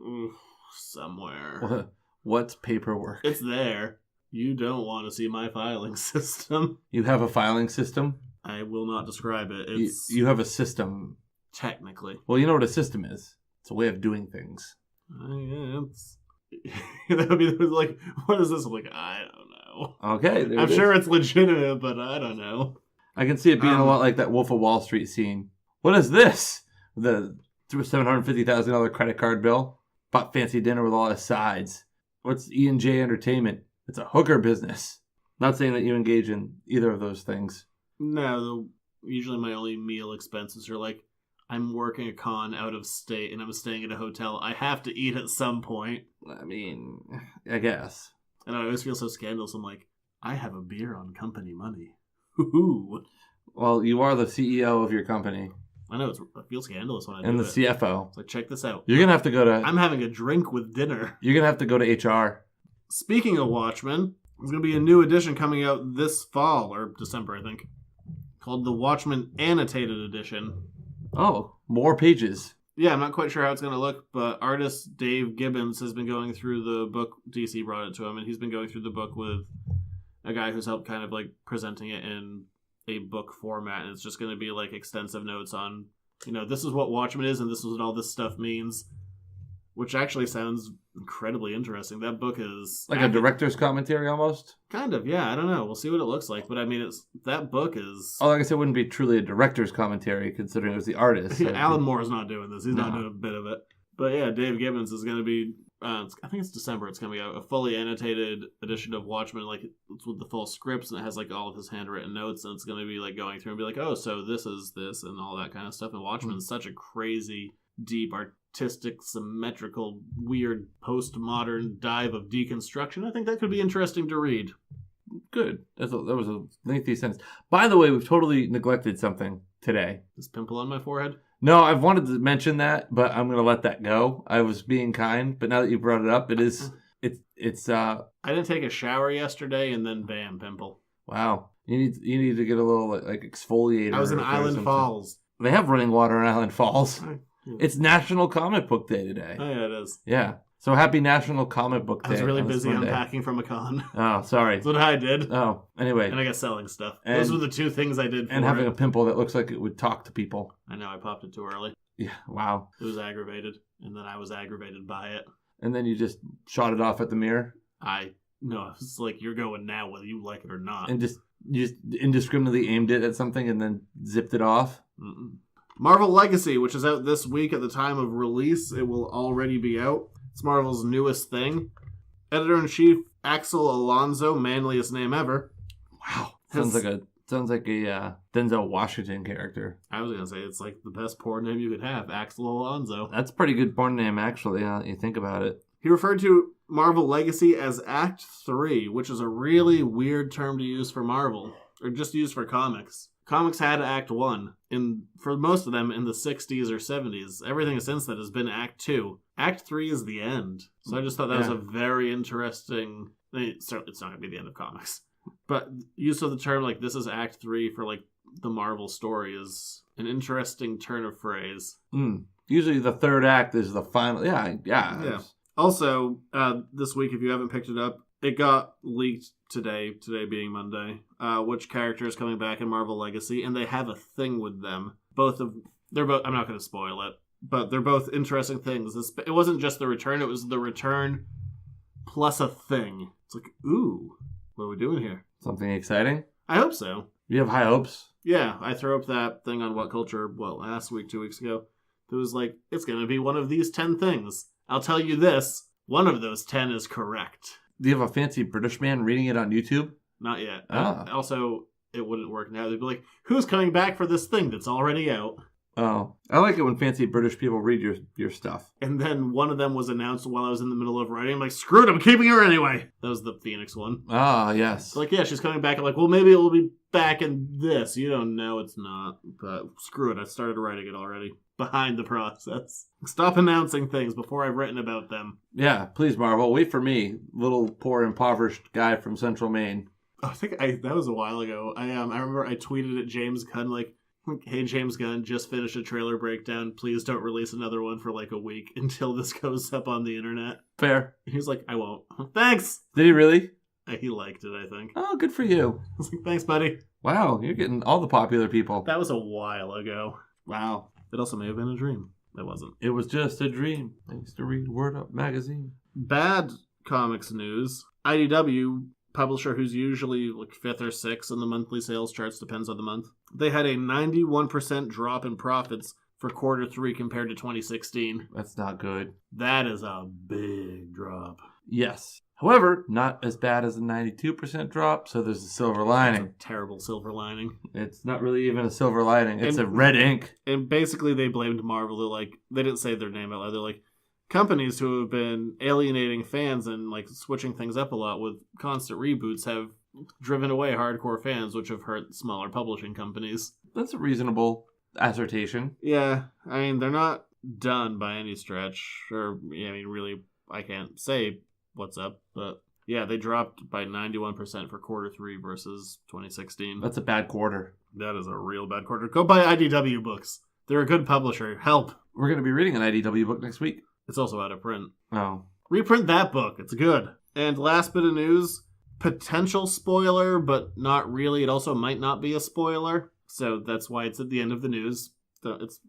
somewhere. What's paperwork? It's there. You don't want to see my filing system. You have a filing system? I will not describe it. You have a system. Technically. Well, you know what a system is. It's a way of doing things. Yeah, that would be like, what is this? I'm like, I don't know. Okay. I'm sure it's legitimate, but I don't know. I can see it being a lot like that Wolf of Wall Street scene. What is this? The $750,000 credit card bill? Bought fancy dinner with all his sides. What's E&J Entertainment? It's a hooker business. Not saying that you engage in either of those things. No, usually my only meal expenses are like, I'm working a con out of state and I'm staying at a hotel. I have to eat at some point. I mean, I guess. And I always feel so scandalous. I'm like, I have a beer on company money. Woohoo. Well, you are the CEO of your company. I know it feels scandalous when I and do the it. CFO. It's like, check this out. You're gonna have to go to. I'm having a drink with dinner. You're gonna have to go to HR. Speaking of Watchmen, there's going to be a new edition coming out this fall, or December, I think, called the Watchmen Annotated Edition. Oh, more pages. Yeah, I'm not quite sure how it's going to look, but artist Dave Gibbons has been going through the book. DC brought it to him, and he's been going through the book with a guy who's helped kind of like presenting it in a book format, and it's just going to be like extensive notes on, this is what Watchmen is, and this is what all this stuff means, which actually sounds incredibly interesting. That book is Like a director's commentary almost? kind of, yeah. I don't know. We'll see what it looks like, but I mean, that book is. Oh, like I said, it wouldn't be truly a director's commentary considering it was the artist. So Alan Moore's not doing this. He's not No. doing a bit of it. But yeah, Dave Gibbons is going to be. I think it's December. It's coming out, a fully annotated edition of Watchmen, like it's with the full scripts, and it has like all of his handwritten notes, and it's going to be like going through and be like, oh, so this is this, and all that kind of stuff. And Watchmen's such a crazy, deep, artistic, symmetrical, weird, postmodern dive of deconstruction. I think that could be interesting to read. Good. That was a lengthy sentence. By the way, we've totally neglected something today. This pimple on my forehead. No, I've wanted to mention that, but I'm going to let that go. I was being kind, but now that you brought it up, it's I didn't take a shower yesterday, and then bam, pimple. wow. You need to get a little like exfoliator. I was in or Island something. Falls. They have running water in Island Falls. Yeah. It's National Comic Book Day today. Oh yeah, it is. Yeah. So happy National Comic Book Day. I was really on this busy Monday. unpacking from a con. Oh, sorry. That's what I did. Oh, anyway. And I guess selling stuff. And- Those were the two things I did for And having it. a pimple that looks like it would talk to people. I know, I popped it too early. Yeah, wow. It was aggravated. And then I was aggravated by it. And then you just shot it off at the mirror No, it's like, you're going now whether you like it or not. and you just indiscriminately aimed it at something and then zipped it off. Mm-mm. Marvel Legacy, which is out this week at the time of release. It will already be out. It's Marvel's newest thing. Editor-in-Chief Axel Alonso, manliest name ever. Wow. Sounds like a Denzel Washington character. I was going to say, it's like the best porn name you could have, Axel Alonso. That's a pretty good porn name, actually, now that you think about it. He referred to Marvel Legacy as Act 3, which is a really weird term to use for Marvel, or just use for comics. Comics had Act 1, for most of them in the 60s or 70s. Everything since then has been Act 2. Act 3 is the end. So I just thought that was a very interesting... It's not going to be the end of comics. But use of the term, like, this is Act 3 for, like, the Marvel story is an interesting turn of phrase. Usually the third act is the final... Yeah. Also, this week, if you haven't picked it up, it got leaked today being Monday, which character is coming back in Marvel Legacy, and they have a thing with them. They're both, I'm not going to spoil it, but they're both interesting things. It wasn't just the return, it was the return plus a thing. It's like, ooh, what are we doing here? Something exciting? I hope so. You have high hopes? Yeah, I threw up that thing on What Culture, last week, 2 weeks ago. It was like, it's going to be one of these 10 things. I'll tell you this, one of those 10 is correct. Do you have a fancy British man reading it on YouTube? Not yet. Ah. Also, it wouldn't work now. They'd be like, who's coming back for this thing that's already out? Oh. I like it when fancy British people read your stuff. And then one of them was announced while I was in the middle of writing. I'm like, screw it, I'm keeping her anyway. That was the Phoenix one. Ah, yes. It's like, yeah, she's coming back. I'm like, well, maybe it will be back in this. You don't know, it's not. But screw it, I started writing it already. Behind the process. Stop announcing things before I've written about them. Yeah, please, Marvel. Wait for me, little poor impoverished guy from Central Maine. I think that was a while ago. I remember I tweeted at James Gunn, like, hey, James Gunn, just finished a trailer breakdown. Please don't release another one for like a week until this goes up on the internet. Fair. He's like, I won't. Thanks! Did he really? He liked it, I think. Oh, good for you. I was like, thanks, buddy. Wow, you're getting all the popular people. That was a while ago. Wow. It also may have been a dream. It wasn't. It was just a dream. I used to read Word Up magazine. Bad comics news. IDW, publisher who's usually like 5th or 6th in the monthly sales charts, depends on the month. They had a 91% drop in profits for quarter 3 compared to 2016. That's not good. That is a big drop. Yes. However, not as bad as a 92% drop, so there's a silver lining. Terrible silver lining. It's not really even a silver lining. It's a red ink. And basically they blamed Marvel. They're like, they didn't say their name out loud. They're like, companies who have been alienating fans and like switching things up a lot with constant reboots have driven away hardcore fans, which have hurt smaller publishing companies. That's reasonable. assertion. Yeah, I mean, they're not done by any stretch. Or, I mean, really, I can't say what's up, but yeah, they dropped by 91% for quarter 3 versus 2016. That's a bad quarter. That is a real bad quarter. Go buy IDW books. They're a good publisher. Help. We're going to be reading an IDW book next week. It's also out of print. Oh. Reprint that book. It's good. And last bit of news, potential spoiler, but not really. It also might not be a spoiler. So that's why it's at the end of the news. So it's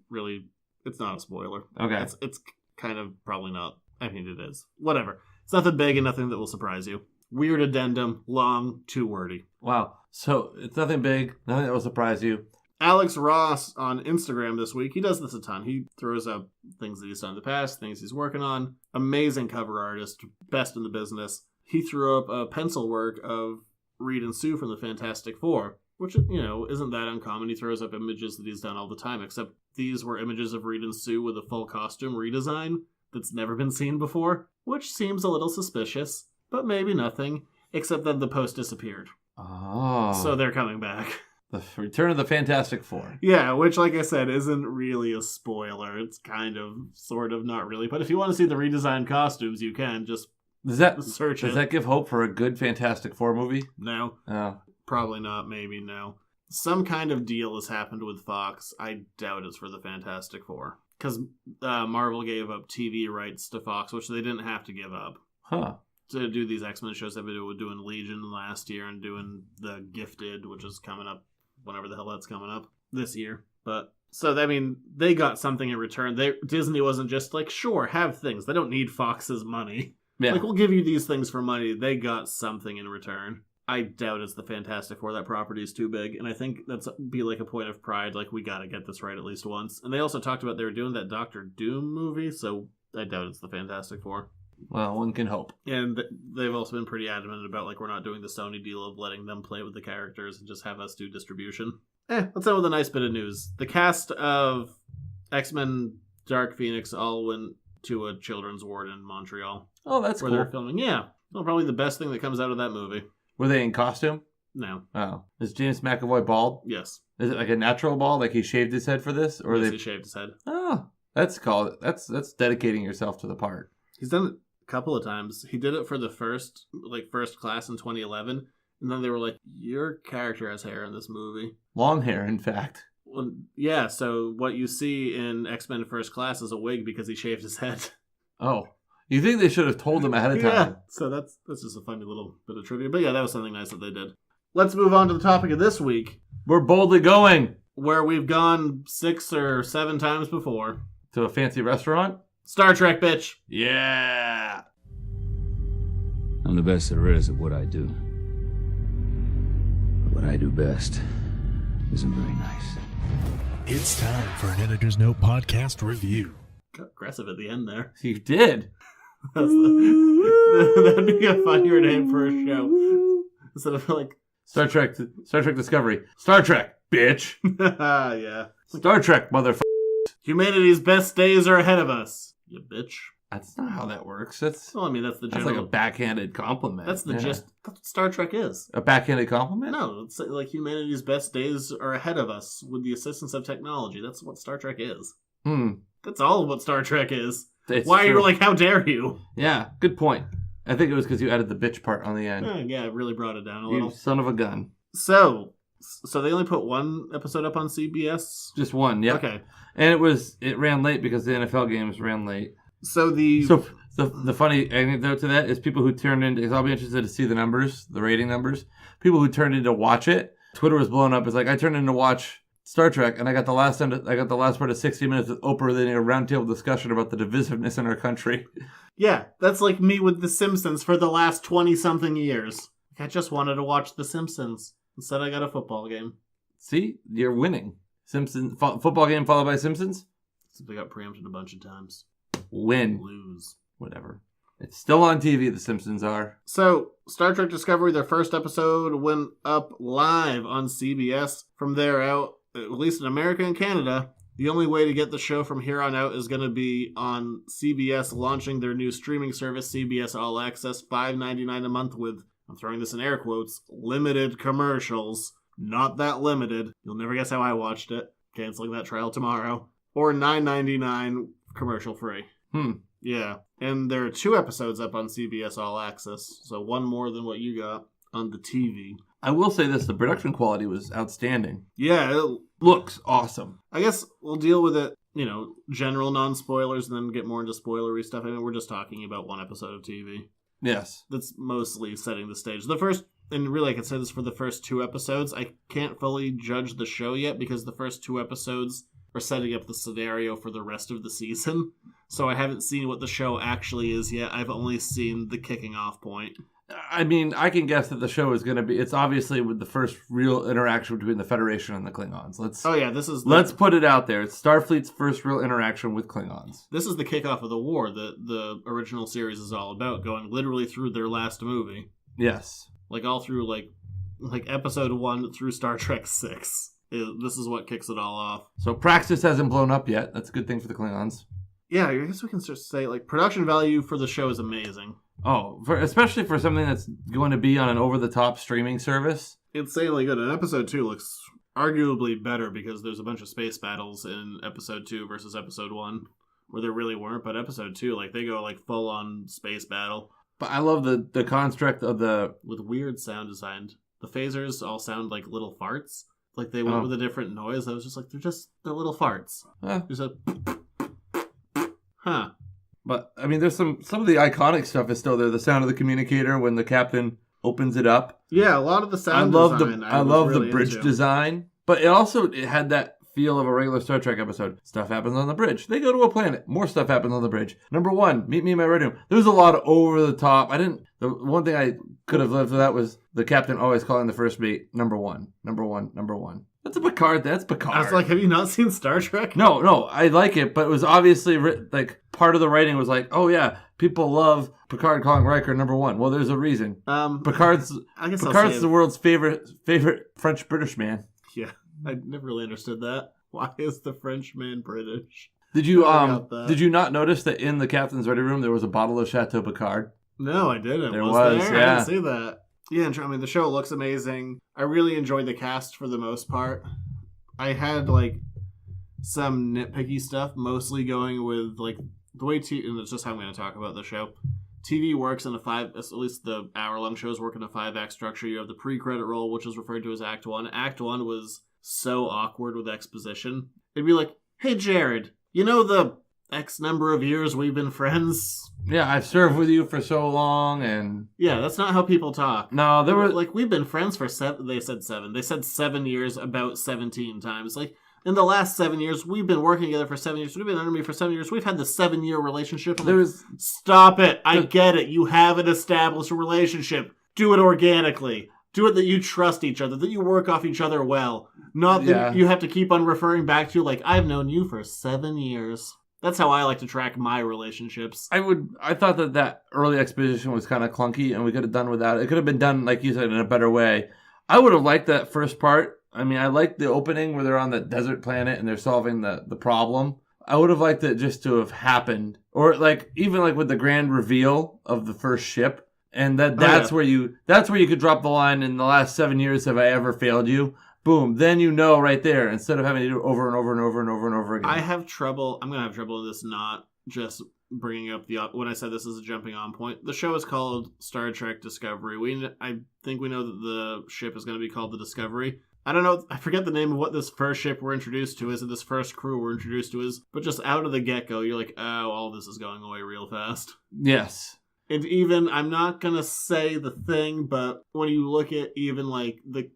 not a spoiler. Okay. It's kind of probably not. I mean, it is. Whatever. It's nothing big and nothing that will surprise you. Weird addendum, long, too wordy. Wow. So it's nothing big, nothing that will surprise you. Alex Ross on Instagram this week, he does this a ton. He throws up things that he's done in the past, things he's working on. Amazing cover artist, best in the business. He threw up a pencil work of Reed and Sue from the Fantastic Four, which, isn't that uncommon. He throws up images that he's done all the time, except these were images of Reed and Sue with a full costume redesign that's never been seen before, which seems a little suspicious, but maybe nothing, except that the post disappeared. Oh. So they're coming back. The Return of the Fantastic Four. Yeah, which, like I said, isn't really a spoiler. It's kind of, sort of, not really. But if you want to see the redesigned costumes, you can. Just search it. Does that give hope for a good Fantastic Four movie? No. Oh. Probably not. Maybe no. Some kind of deal has happened with Fox. I doubt it's for the Fantastic Four. Because Marvel gave up TV rights to Fox, which they didn't have to give up. Huh. To do these X-Men shows they've been doing Legion last year and doing The Gifted, which is coming up whenever the hell that's coming up this year. But so, I mean, they got something in return. Disney wasn't just like, sure, have things. They don't need Fox's money. Yeah. Like, we'll give you these things for money. They got something in return. I doubt it's the Fantastic Four. That property is too big. And I think that's be like a point of pride. Like, we got to get this right at least once. And they also talked about they were doing that Doctor Doom movie. So I doubt it's the Fantastic Four. Well, one can hope. And they've also been pretty adamant about, like, we're not doing the Sony deal of letting them play with the characters and just have us do distribution. Let's end with a nice bit of news. The cast of X-Men Dark Phoenix all went to a children's ward in Montreal. Oh, that's where cool. they're filming. Yeah. Well, probably the best thing that comes out of that movie. Were they in costume? No. Oh. Is James McAvoy bald? Yes. Is it like a natural bald? Like he shaved his head for this? Or yes, he shaved his head. Oh. That's dedicating yourself to the part. He's done it couple of times. He did it for the first class in 2011, and then they were like, your character has hair in this movie. Long hair, in fact. Well, yeah, so what you see in X-Men First Class is a wig because he shaved his head. Oh. You think they should have told him ahead of time? Yeah, so that's just a funny little bit of trivia. But yeah, that was something nice that they did. Let's move on to the topic of this week. We're boldly going. Where we've gone 6 or 7 times before. To a fancy restaurant? Star Trek, bitch. Yeah. I'm the best there is at what I do. But what I do best isn't very nice. It's time for an Editor's Note podcast review. Got aggressive at the end there. You did. That'd be a funnier name for a show. Instead of like... Star Trek Discovery. Star Trek, bitch. Yeah. Star Trek, motherfucker. Humanity's best days are ahead of us. You bitch. That's not how that works. That's the general... like a backhanded compliment. That's the gist. That's what Star Trek is. A backhanded compliment? No, it's like humanity's best days are ahead of us with the assistance of technology. That's what Star Trek is. That's all of what Star Trek is. Why are you like, how dare you? Yeah, good point. I think it was because you added the bitch part on the end. Yeah, it really brought it down a little. You son of a gun. So they only put one episode up on CBS? Just one, yeah. Okay. And it ran late because the NFL games ran late. So the funny anecdote to that is people who turned in, because I'll be interested to see the numbers, the rating numbers. People who turned in to watch it, Twitter was blowing up. It's like, I turned in to watch Star Trek, and I got the last part of 60 Minutes with Oprah, then a roundtable discussion about the divisiveness in our country. Yeah, that's like me with The Simpsons for the last 20-something years. I just wanted to watch The Simpsons. Instead, I got a football game. See? You're winning. Simpsons football game followed by Simpsons? They got preempted a bunch of times. Win. Lose. Whatever. It's still on TV, The Simpsons are. So, Star Trek Discovery, their first episode went up live on CBS. From there out, at least in America and Canada, the only way to get the show from here on out is going to be on CBS launching their new streaming service, CBS All Access, $5.99 a month with, I'm throwing this in air quotes, limited commercials. Not that limited. You'll never guess how I watched it. canceling that trial tomorrow. Or $9.99 commercial free. Yeah. And there are 2 episodes up on CBS All Access, so one more than what you got on the TV. I will say this, the production quality was outstanding. Yeah, Looks awesome. I guess we'll deal with it, general non-spoilers and then get more into spoilery stuff. I mean, we're just talking about one episode of TV. Yes. That's mostly setting the stage. And really I can say this for the first 2 episodes, I can't fully judge the show yet because the first 2 episodes are setting up the scenario for the rest of the season. So I haven't seen what the show actually is yet. I've only seen the kicking off point. I mean, I can guess that the show is going to be... It's obviously with the first real interaction between the Federation and the Klingons. Let's put it out there. It's Starfleet's first real interaction with Klingons. This is the kickoff of the war that the original series is all about, going literally through their last movie. Yes. Like all through like episode 1 through Star Trek 6. This is what kicks it all off. So Praxis hasn't blown up yet. That's a good thing for the Klingons. Yeah, I guess we can just say production value for the show is amazing. Oh, especially for something that's going to be on an over-the-top streaming service. Insanely good. And episode 2 looks arguably better because there's a bunch of space battles in episode 2 versus episode 1, where there really weren't. But episode 2, they go full-on space battle. But I love the construct of with weird sound design. The phasers all sound like little farts. They went with a different noise. I was just they're little farts. There's a... Huh. But, I mean, there's some of the iconic stuff is still there. The sound of the communicator when the captain opens it up. Yeah, a lot of the sound design. I love the bridge design. But it had that feel of a regular Star Trek episode. Stuff happens on the bridge. They go to a planet. More stuff happens on the bridge. Number 1, meet me in my red room. There was a lot of over the top. The one thing I could have lived with that was the captain always calling the first mate number 1. That's a Picard. That's Picard. I was like, have you not seen Star Trek? No, I like it, but it was obviously part of the writing was oh yeah, people love Picard calling Riker number 1. Well, there's a reason. Picard's the world's favorite French British man. Yeah, I never really understood that. Why is the French man British? Did you not notice that in the captain's ready room there was a bottle of Chateau Picard? No, I didn't. There was was, there? yeah. I didn't see that. Yeah, I mean, the show looks amazing. I really enjoyed the cast for the most part. I had, some nitpicky stuff, mostly going with, the way and it's just how I'm going to talk about the show. TV works in at least the hour-long shows work in a 5-act structure. You have the pre-credit roll, which is referred to as Act 1. Act 1 was so awkward with exposition. It'd be like, hey, Jared, the X number of years we've been friends? Yeah, I've served with you for so long, and... Yeah, that's not how people talk. No, there were... we've been friends for 7... They said 7. They said 7 years about 17 times. In the last 7 years, we've been working together for 7 years. We've been under me for 7 years. We've had the 7-year relationship. Stop it. I get it. You haven't established a relationship. Do it organically. Do it that you trust each other, that you work off each other well. Not that you have to keep on referring back to, I've known you for 7 years. That's how I like to track my relationships. I thought that early exposition was kind of clunky, and we could have done without it. It could have been done, like you said, in a better way. I would have liked that first part. I mean, I liked the opening where they're on the desert planet and they're solving the problem. I would have liked it just to have happened. Or even with the grand reveal of the first ship. And that's where you could drop the line, in the last 7 years have I ever failed you? Boom. Then right there, instead of having to do it over and over and over and over and over again. I'm going to have trouble with this not just bringing up when I said this is a jumping on point. The show is called Star Trek Discovery. I think we know that the ship is going to be called the Discovery. I don't know, I forget the name of what this first ship we're introduced to is, and this first crew we're introduced to is, but just out of the get-go, you're like, oh, all this is going away real fast. Yes. And even, I'm not gonna say the thing, but when you look at even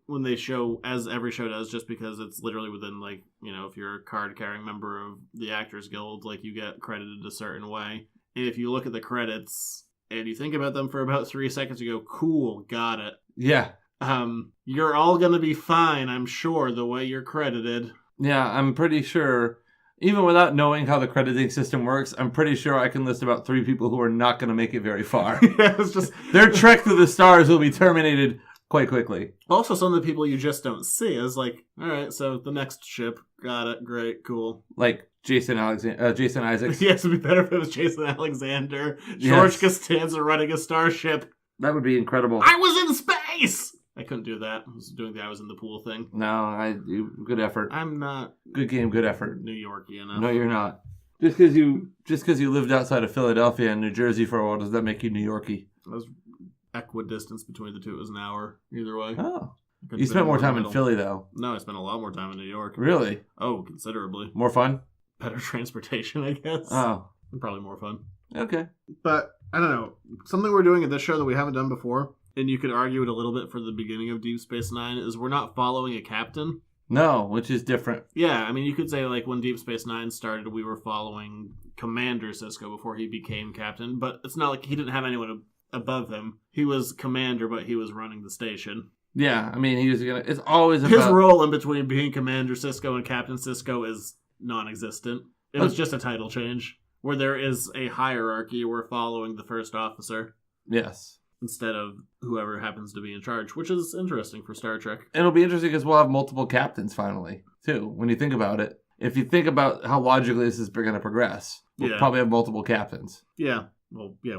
when they show, as every show does, just because it's literally within if you're a card-carrying member of the Actors Guild, you get credited a certain way. And if you look at the credits and you think about them for about 3 seconds, you go, cool, got it. Yeah. You're all gonna be fine, I'm sure, the way you're credited. Yeah, I'm pretty sure. Even without knowing how the crediting system works, I'm pretty sure I can list about 3 people who are not going to make it very far. Yeah, it's just their trek through the stars will be terminated quite quickly. Also, some of the people you just don't see is all right, so the next ship, got it, great, cool. Jason Isaacs. Yes, it'd be better if it was Jason Alexander. George Costanza running a starship. That would be incredible. I was in space! I couldn't do that. I was doing the I was in the pool thing. No, good effort. I'm not Good game, good effort. New Yorkie enough. No, you're not. Just because you lived outside of Philadelphia and New Jersey for a while, does that make you New Yorkie? I was equidistance between the two. It was an hour either way. Oh. Could've You been spent more time in middle. Philly, though. No, I spent a lot more time in New York. Really? Oh, considerably. More fun? Better transportation, I guess. Oh. And probably more fun. Okay. But, I don't know. Something we're doing at this show that we haven't done before, and you could argue it a little bit for the beginning of Deep Space Nine, is we're not following a captain. No, which is different. Yeah, I mean, you could say, like, when Deep Space Nine started, we were following Commander Sisko before he became captain, but it's not like he didn't have anyone above him. He was commander, but he was running the station. Yeah, I mean, it's always about... His role in between being Commander Sisko and Captain Sisko is non-existent. It was just a title change, where there is a hierarchy. We're following the first officer. Yes. Instead of whoever happens to be in charge, which is interesting for Star Trek. It'll be interesting because we'll have multiple captains finally, too, when you think about it. If you think about how logically this is going to progress, we'll probably have multiple captains. Yeah. Well, yeah,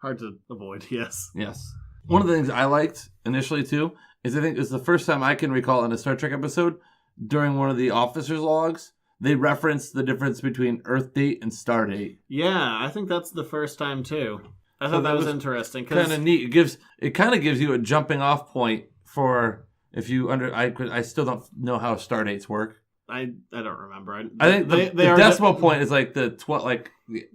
hard to avoid, yes. Yes. One of the things I liked initially, too, is I think it's the first time I can recall in a Star Trek episode, during one of the officers' logs, they referenced the difference between Earth date and star date. Yeah, I think that's the first time, too. I thought that was interesting. Kind of neat. It kind of gives you a jumping off point for if you I still don't know how star dates work. I don't remember. I think the decimal point is like the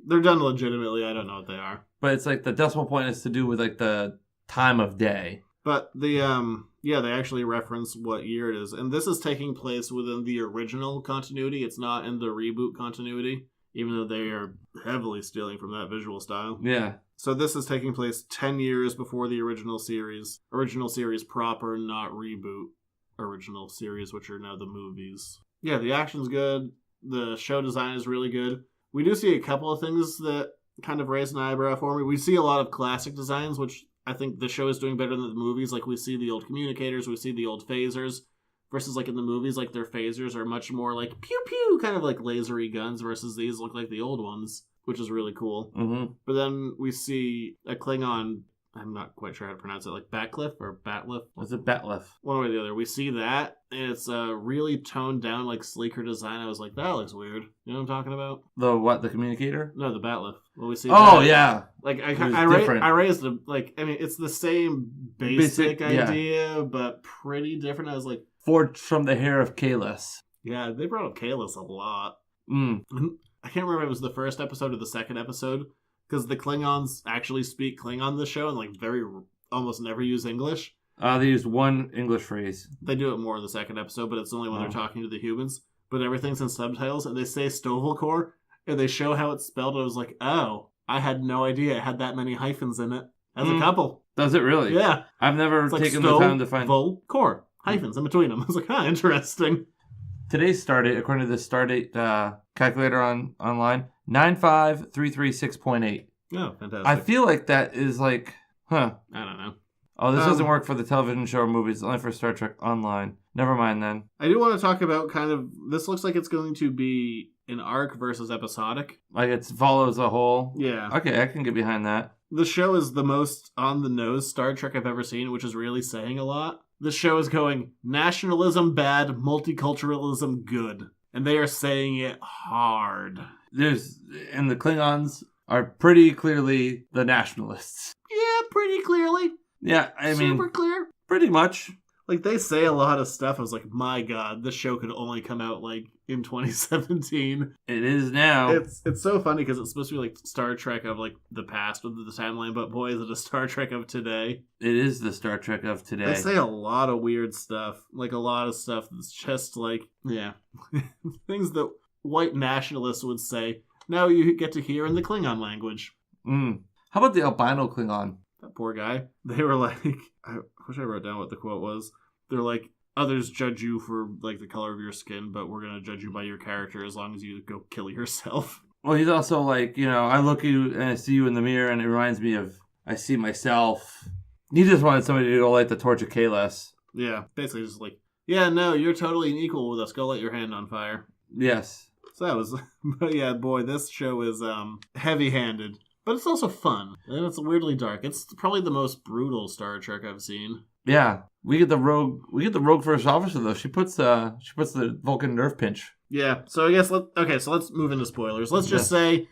they're done legitimately. I don't know what they are. But it's like the decimal point is to do with like the time of day. But they actually reference what year it is, and this is taking place within the original continuity. It's not in the reboot continuity, even though they are heavily stealing from that visual style. Yeah. So this is taking place 10 years before the original series. Original series proper, not reboot original series, which are now the movies. Yeah, the action's good. The show design is really good. We do see a couple of things that kind of raise an eyebrow for me. We see a lot of classic designs, which I think the show is doing better than the movies. Like, we see the old communicators, we see the old phasers, versus, like, in the movies, like, their phasers are much more, like, pew-pew, kind of like lasery guns, versus these look like the old ones, which is really cool. Mm-hmm. But then we see a Klingon, I'm not quite sure how to pronounce it, like Batcliff or Batliff? What's it, Batliff? One way or the other. We see that, and it's a really toned down, like, sleeker design. I was like, that looks weird. You know what I'm talking about? The what? The communicator? No, the Batliff. Well, we see Oh, that. yeah. Like, I different. raised the, like, I mean, it's the same basic idea, but pretty different. I was like... Forged from the hair of Kahless. Yeah, they brought up Kahless a lot. Mm. I can't remember if it was the first episode or the second episode, because the Klingons actually speak Klingon this show and, like, almost never use English. They used one English phrase. They do it more in the second episode, but it's only when they're talking to the humans. But everything's in subtitles, and they say Stovelcore, and they show how it's spelled. I was like, oh, I had no idea it had that many hyphens in it. As a couple. Does it really? Yeah. I've never taken the time to find... Stovelcore. Hyphens in between them. I was like, interesting. Today's stardate, according to the stardate calculator online, 95336.8. Oh, fantastic. I feel like that is like, I don't know. Oh, this doesn't work for the television show or movies. It's only for Star Trek Online. Never mind then. I do want to talk about this looks like it's going to be an arc versus episodic. Like it follows a whole... Yeah. Okay, I can get behind that. The show is the most on-the-nose Star Trek I've ever seen, which is really saying a lot. This show is going, nationalism bad, multiculturalism good. And they are saying it hard. And the Klingons are pretty clearly the nationalists. Yeah, pretty clearly. Yeah, I mean... Super clear. Pretty much. Like, they say a lot of stuff. I was like, my God, this show could only come out, like, in 2017. It is now. It's so funny because it's supposed to be, like, Star Trek of, like, the past with the timeline, but boy, is it a Star Trek of today. It is the Star Trek of today. They say a lot of weird stuff. Like, a lot of stuff that's just, like, yeah. Things that white nationalists would say. Now you get to hear in the Klingon language. How about the albino Klingon? That poor guy. They were like, I wish I wrote down what the quote was. They're like, others judge you for, like, the color of your skin, but we're going to judge you by your character as long as you go kill yourself. Well, he's also like, I look at you and I see you in the mirror and it reminds me of, I see myself. He just wanted somebody to go light the torch of Kahless. Yeah, basically just like, yeah, no, you're totally unequal with us. Go light your hand on fire. Yes. So that was, but yeah, boy, this show is heavy-handed. But it's also fun, and it's weirdly dark. It's probably the most brutal Star Trek I've seen. Yeah, we get the rogue first officer though. She puts the Vulcan nerve pinch. Yeah, so I guess let's move into spoilers. Let's just say,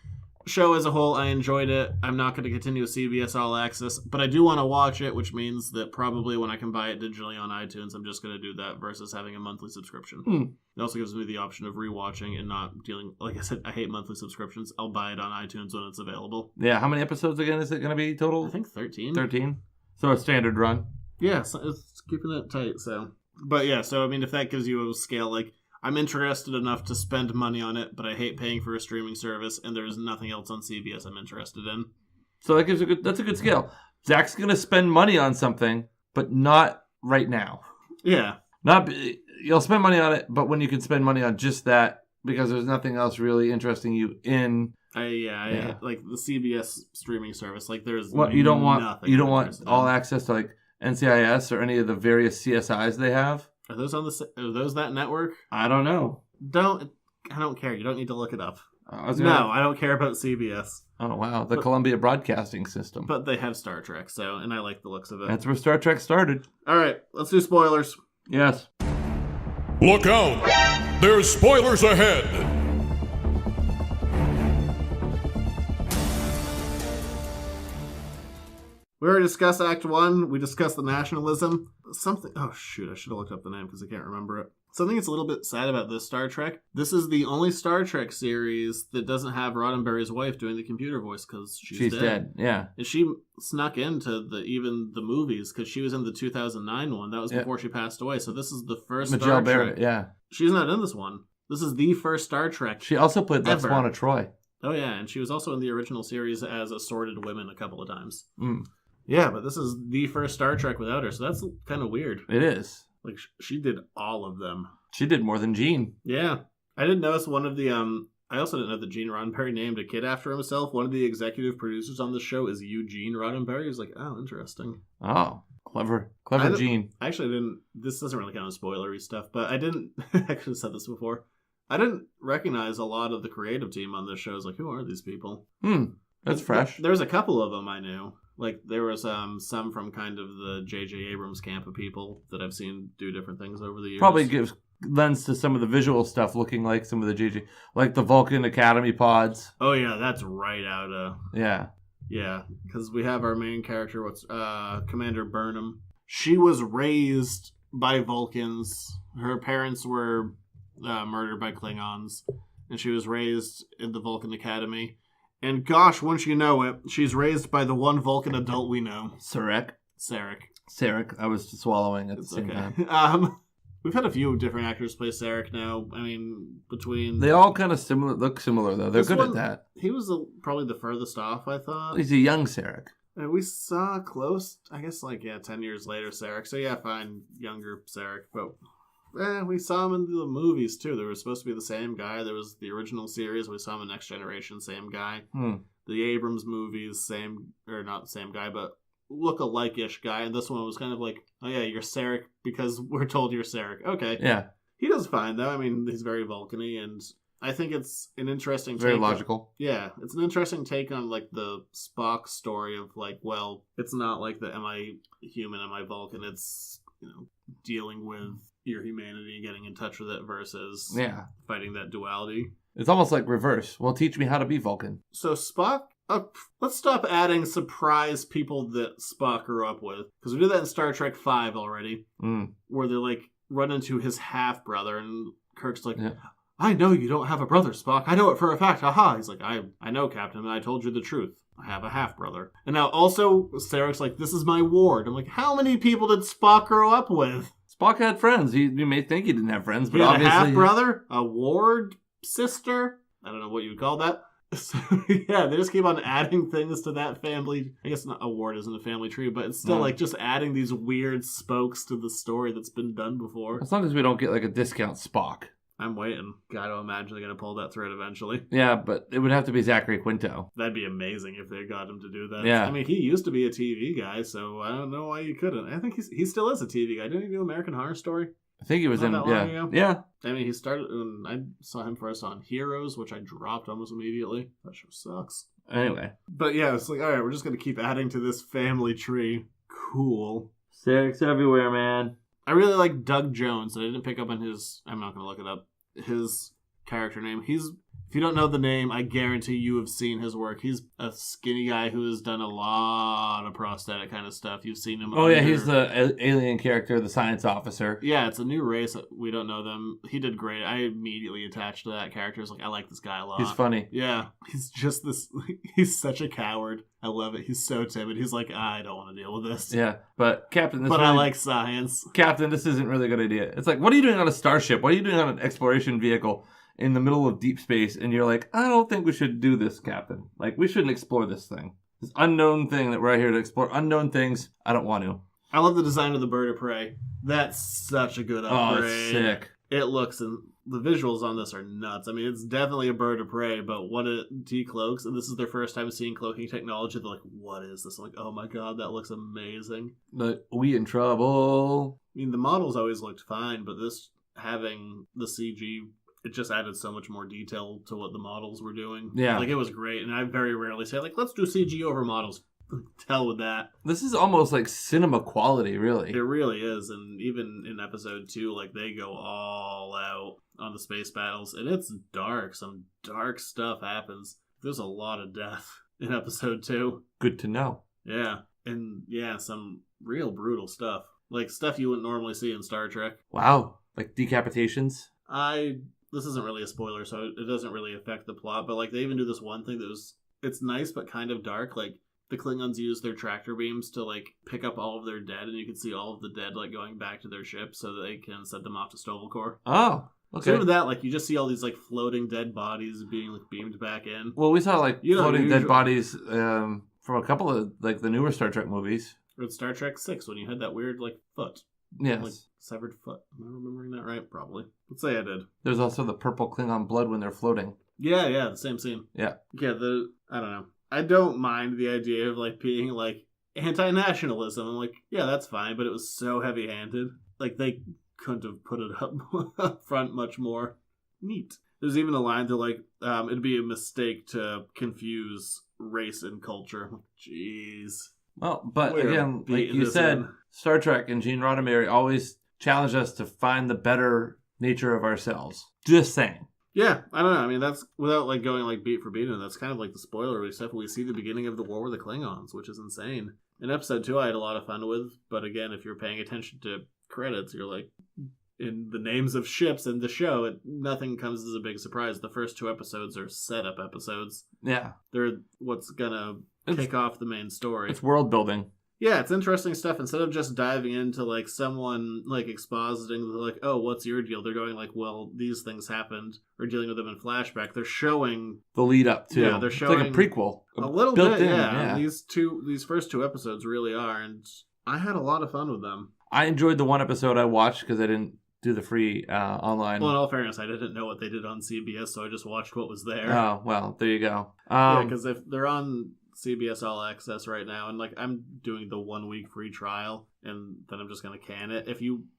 show as a whole, I enjoyed it. I'm not going to continue with CBS All Access, but I do want to watch it, which means that probably when I can buy it digitally on iTunes, I'm just going to do that versus having a monthly subscription. It also gives me the option of rewatching and not dealing. Like I said, I hate monthly subscriptions. I'll buy it on iTunes when it's available. Yeah, how many episodes again is it going to be total? I think 13. 13. So a standard run. Yeah, so it's keeping it tight. So, but yeah, so I mean, if that gives you a scale, like, I'm interested enough to spend money on it, but I hate paying for a streaming service, and there's nothing else on CBS I'm interested in. So that's a good scale. Zach's gonna spend money on something, but not right now. Yeah. You'll spend money on it, but when you can spend money on just that, because there's nothing else really interesting you in. I like the CBS streaming service. Like, there's you don't want all in. access to like NCIS or any of the various CSIs they have. Are those that network? I don't know. I don't care. You don't need to look it up. I don't care about CBS. Oh wow, the Columbia Broadcasting System. But they have Star Trek, and I like the looks of it. That's where Star Trek started. All right, let's do spoilers. Yes. Look out! There's spoilers ahead! We already discussed Act 1. We discussed the nationalism. Oh, shoot. I should have looked up the name because I can't remember it. Something that's a little bit sad about this Star Trek. This is the only Star Trek series that doesn't have Roddenberry's wife doing the computer voice because she's dead. Yeah. And she snuck into even the movies because she was in the 2009 one. That was before she passed away. So this is the first Majel Star Barrett, Trek. yeah. She's not in this one. This is the first Star Trek. She also played Lwaxana Troi. Oh, yeah. And she was also in the original series as Assorted Women a couple of times. Mm. Yeah, but this is the first Star Trek without her, so that's kind of weird. It is. Like, she did all of them. She did more than Gene. Yeah. I didn't notice one of the, I also didn't know that Gene Roddenberry named a kid after himself. One of the executive producers on the show is Eugene Roddenberry. He was like, oh, interesting. Oh, clever Gene. I actually didn't, this doesn't really count as spoilery stuff, but I could have said this before. I didn't recognize a lot of the creative team on this show. I was like, who are these people? That's fresh. There's a couple of them I knew. Like, there was some from kind of the J.J. Abrams camp of people that I've seen do different things over the years. Probably gives lens to some of the visual stuff looking like some of the J.J. like the Vulcan Academy pods. Oh, yeah, that's right out of... Yeah. Yeah, because we have our main character, Commander Burnham. She was raised by Vulcans. Her parents were murdered by Klingons, and she was raised in the Vulcan Academy. And gosh, once you know it, she's raised by the one Vulcan adult we know. Sarek. I was swallowing at the same time. We've had a few different actors play Sarek now. I mean, between... They all kind of look similar, though. They're good at that. He was probably the furthest off, I thought. He's a young Sarek. And we saw close, I guess, 10 years later Sarek. So yeah, fine, younger Sarek. But we saw him in the movies, too. They were supposed to be the same guy. There was the original series. We saw him in Next Generation, same guy. The Abrams movies, not same guy, but look-alike-ish guy. And this one was kind of like, oh yeah, you're Sarek because we're told you're Sarek. Okay. Yeah. He does fine, though. I mean, he's very Vulcan-y, and I think it's an interesting very logical. Yeah, it's an interesting take on, the Spock story of, well, it's not like the am I human, am I Vulcan? It's, dealing with your humanity and getting in touch with it versus fighting that duality. It's almost like reverse. Well, teach me how to be Vulcan. So Spock, let's stop adding surprise people that Spock grew up with. Because we did that in Star Trek V already. Where they're run into his half-brother and Kirk's like, I know you don't have a brother, Spock. I know it for a fact. Haha. He's like, I know, Captain, and I told you the truth. I have a half-brother. And now also, Sarek's like, this is my ward. I'm like, how many people did Spock grow up with? Spock had friends. You may think he didn't have friends, but he had obviously... a half-brother? A ward sister? I don't know what you would call that. So, yeah, they just keep on adding things to that family. I guess not, a ward isn't a family tree, but it's still just adding these weird spokes to the story that's been done before. As long as we don't get a discount Spock. I'm waiting. Gotta imagine they're gonna pull that thread eventually. Yeah, but it would have to be Zachary Quinto. That'd be amazing if they got him to do that. Yeah. I mean, he used to be a TV guy, so I don't know why you couldn't. I think he still is a TV guy. Didn't he do American Horror Story? I think he was in. Yeah. I mean, he started. I saw him first on Heroes, which I dropped almost immediately. That show sucks. Anyway, but yeah, it's all right. We're just gonna keep adding to this family tree. Cool. Six everywhere, man. I really like Doug Jones. I didn't pick up on his... I'm not going to look it up. His character name. If you don't know the name, I guarantee you have seen his work. He's a skinny guy who has done a lot of prosthetic kind of stuff. You've seen him. Oh, yeah, he's the alien character, the science officer. Yeah, it's a new race. We don't know them. He did great. I immediately attached to that character. I was like, I like this guy a lot. He's funny. Yeah, he's just this... He's such a coward. I love it. He's so timid. He's like, I don't want to deal with this. Yeah, but Captain... But I like science. Captain, this isn't really a good idea. It's like, what are you doing on a starship? What are you doing on an exploration vehicle in the middle of deep space? And you're like, I don't think we should do this, Captain. Like, we shouldn't explore this thing. This unknown thing that we're out here to explore. Unknown things, I don't want to. I love the design of the bird of prey. That's such a good upgrade. Oh, it's sick. It looks, and the visuals on this are nuts. I mean, it's definitely a bird of prey, but what it decloaks, and this is their first time seeing cloaking technology. They're like, what is this? I'm like, oh my god, that looks amazing. But we in trouble. I mean, the models always looked fine, but this, having the CG, it just added so much more detail to what the models were doing. Yeah. Like, it was great, and I very rarely say, like, let's do CG over models. Hell with that. This is almost like cinema quality, really. It really is, and even in episode 2, like, they go all out on the space battles, and it's dark. Some dark stuff happens. There's a lot of death in episode 2. Good to know. Yeah, and yeah, some real brutal stuff. Like, stuff you wouldn't normally see in Star Trek. Wow. Like decapitations? This isn't really a spoiler, so it doesn't really affect the plot, but, like, they even do this one thing that was, it's nice but kind of dark, like, the Klingons use their tractor beams to, like, pick up all of their dead, and you can see all of the dead, like, going back to their ship so that they can send them off to Stovelcore. Oh, okay. So with that, like, you just see all these, like, floating dead bodies being, like, beamed back in. Well, we saw, like, floating dead usually... bodies from a couple of, like, the newer Star Trek movies. Or Star Trek 6, when you had that weird, like, foot. Yes. Like, severed foot. Am I remembering that right? Probably. Let's say I did. There's also the purple Klingon blood when they're floating. Yeah, the same scene. Yeah. Yeah, I don't know. I don't mind the idea of, like, being, like, anti-nationalism. I'm like, yeah, that's fine, but it was so heavy-handed. Like, they couldn't have put it up front much more. Neat. There's even a line to, like, it'd be a mistake to confuse race and culture. Jeez. Well, but again, like you said, Star Trek and Gene Roddenberry always challenge us to find the better nature of ourselves. Just saying. Yeah, I don't know. I mean, that's without, like, going, like, beat for beat, and that's kind of like the spoiler stuff. We see the beginning of the war with the Klingons, which is insane. In episode 2, I had a lot of fun with, but again, if you're paying attention to credits, you're like, in the names of ships and the show, nothing comes as a big surprise. The first 2 episodes are setup episodes. Yeah. They're what's gonna kick off the main story. It's world building. Yeah, it's interesting stuff. Instead of just diving into, like, someone, like, expositing, like, oh, what's your deal? They're going, like, well, these things happened, or dealing with them in flashback. They're showing the lead up to. Yeah, they're showing it's like a prequel. A little built bit, in, yeah. These first 2 episodes really are, and I had a lot of fun with them. I enjoyed the one episode I watched because I didn't do the free online. Well, in all fairness, I didn't know what they did on CBS, so I just watched what was there. Oh, well, there you go. Yeah, because if they're on CBS All Access right now, and, like, I'm doing the 1 week free trial, and then I'm just gonna can it.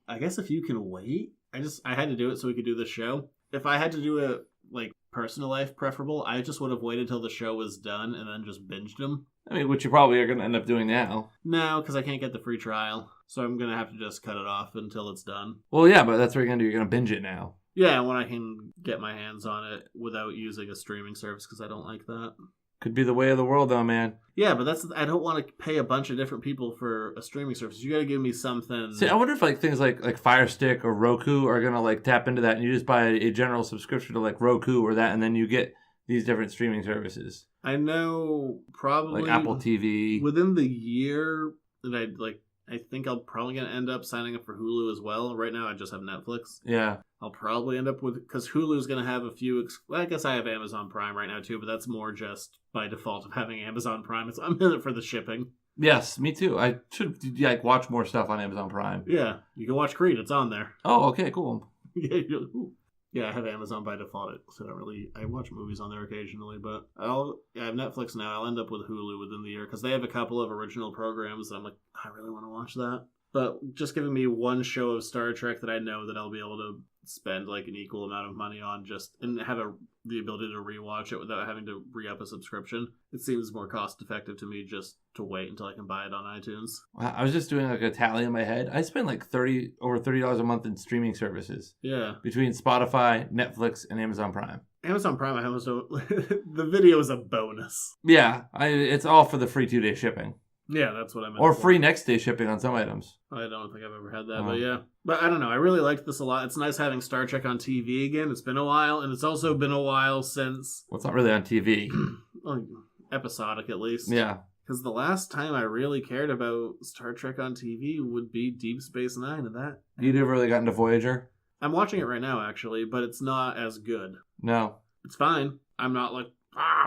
I guess if you can wait, I had to do it so we could do the show. If I had to do it, like, personal life preferable, I just would have waited till the show was done and then just binged them. I mean, which you probably are gonna end up doing now. No, because I can't get the free trial, so I'm gonna have to just cut it off until it's done. Well, yeah, but that's what you're gonna do. You're gonna binge it now. Yeah, when I can get my hands on it without using a streaming service, because I don't like that. Could be the way of the world, though, man. Yeah, but I don't want to pay a bunch of different people for a streaming service. You got to give me something. See, I wonder if, like, things like Fire Stick or Roku are gonna, like, tap into that, and you just buy a general subscription to, like, Roku or that, and then you get these different streaming services. I know, probably like Apple TV. Within the year that I think I'll probably gonna end up signing up for Hulu as well. Right now, I just have Netflix. Yeah. I'll probably end up with, because Hulu's going to have a few, well, I guess I have Amazon Prime right now too, but that's more just by default of having Amazon Prime. I'm in it for the shipping. Yes, me too. I should, like, watch more stuff on Amazon Prime. Yeah, you can watch Creed. It's on there. Oh, okay, cool. Yeah, I have Amazon by default, so I watch movies on there occasionally, but I have Netflix now. I'll end up with Hulu within the year, because they have a couple of original programs that I'm like, I really want to watch that. But just giving me one show of Star Trek that I know that I'll be able to spend like an equal amount of money on and have the ability to rewatch it without having to re-up a subscription. It seems more cost effective to me just to wait until I can buy it on iTunes. I was just doing like a tally in my head. I spend like over $30 a month in streaming services. Yeah. Between Spotify, Netflix, and Amazon Prime. Amazon Prime, I almost don't... The video is a bonus. Yeah, it's all for the free 2-day shipping. Yeah, that's what I meant. Or free next day shipping on some items. I don't think I've ever had that, but yeah. But I don't know. I really liked this a lot. It's nice having Star Trek on TV again. It's been a while, and it's also been a while since... Well, it's not really on TV. Well, episodic, at least. Yeah. Because the last time I really cared about Star Trek on TV would be Deep Space Nine, and that... You never really got into Voyager? I'm watching it right now, actually, but it's not as good. No. It's fine. I'm not like,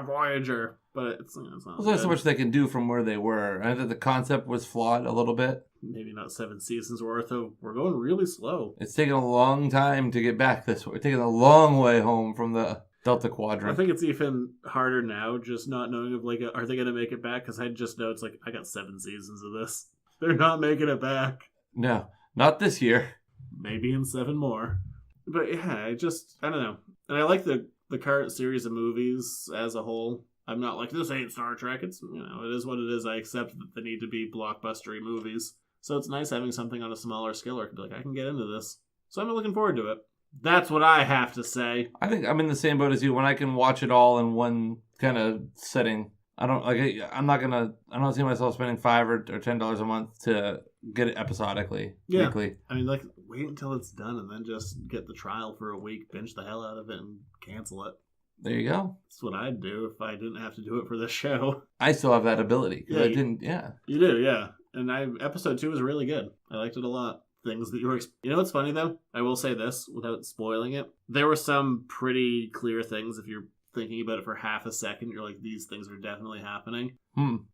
Voyager... But it's not. There's only so much they can do from where they were. I think the concept was flawed a little bit. Maybe not 7 seasons worth of. We're going really slow. It's taken a long time to get back this way. We're taking a long way home from the Delta Quadrant. I think it's even harder now, just not knowing of like, are they going to make it back? Because I just know it's like I got 7 seasons of this. They're not making it back. No, not this year. Maybe in 7 more. But yeah, I don't know. And I like the current series of movies as a whole. I'm not like, this ain't Star Trek. It's, it is what it is. I accept that they need to be blockbustery movies. So it's nice having something on a smaller scale where I can be like, I can get into this. So I'm looking forward to it. That's what I have to say. I think I'm in the same boat as you. When I can watch it all in one kind of setting, I don't see myself spending $5 or $10 a month to get it episodically, weekly. I mean, like, wait until it's done and then just get the trial for a week, binge the hell out of it, and cancel it. There you go. That's what I'd do if I didn't have to do it for this show. I still have that ability. Yeah, You do, yeah. And episode 2 was really good. I liked it a lot. Things that you were... You know what's funny, though? I will say this, without spoiling it. There were some pretty clear things, if you're thinking about it for half a second, you're like, these things are definitely happening.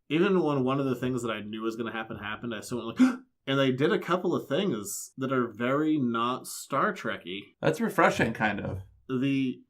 Even when one of the things that I knew was going to happen happened, I still went like... And they did a couple of things that are very not Star Trek-y. That's refreshing, kind of. The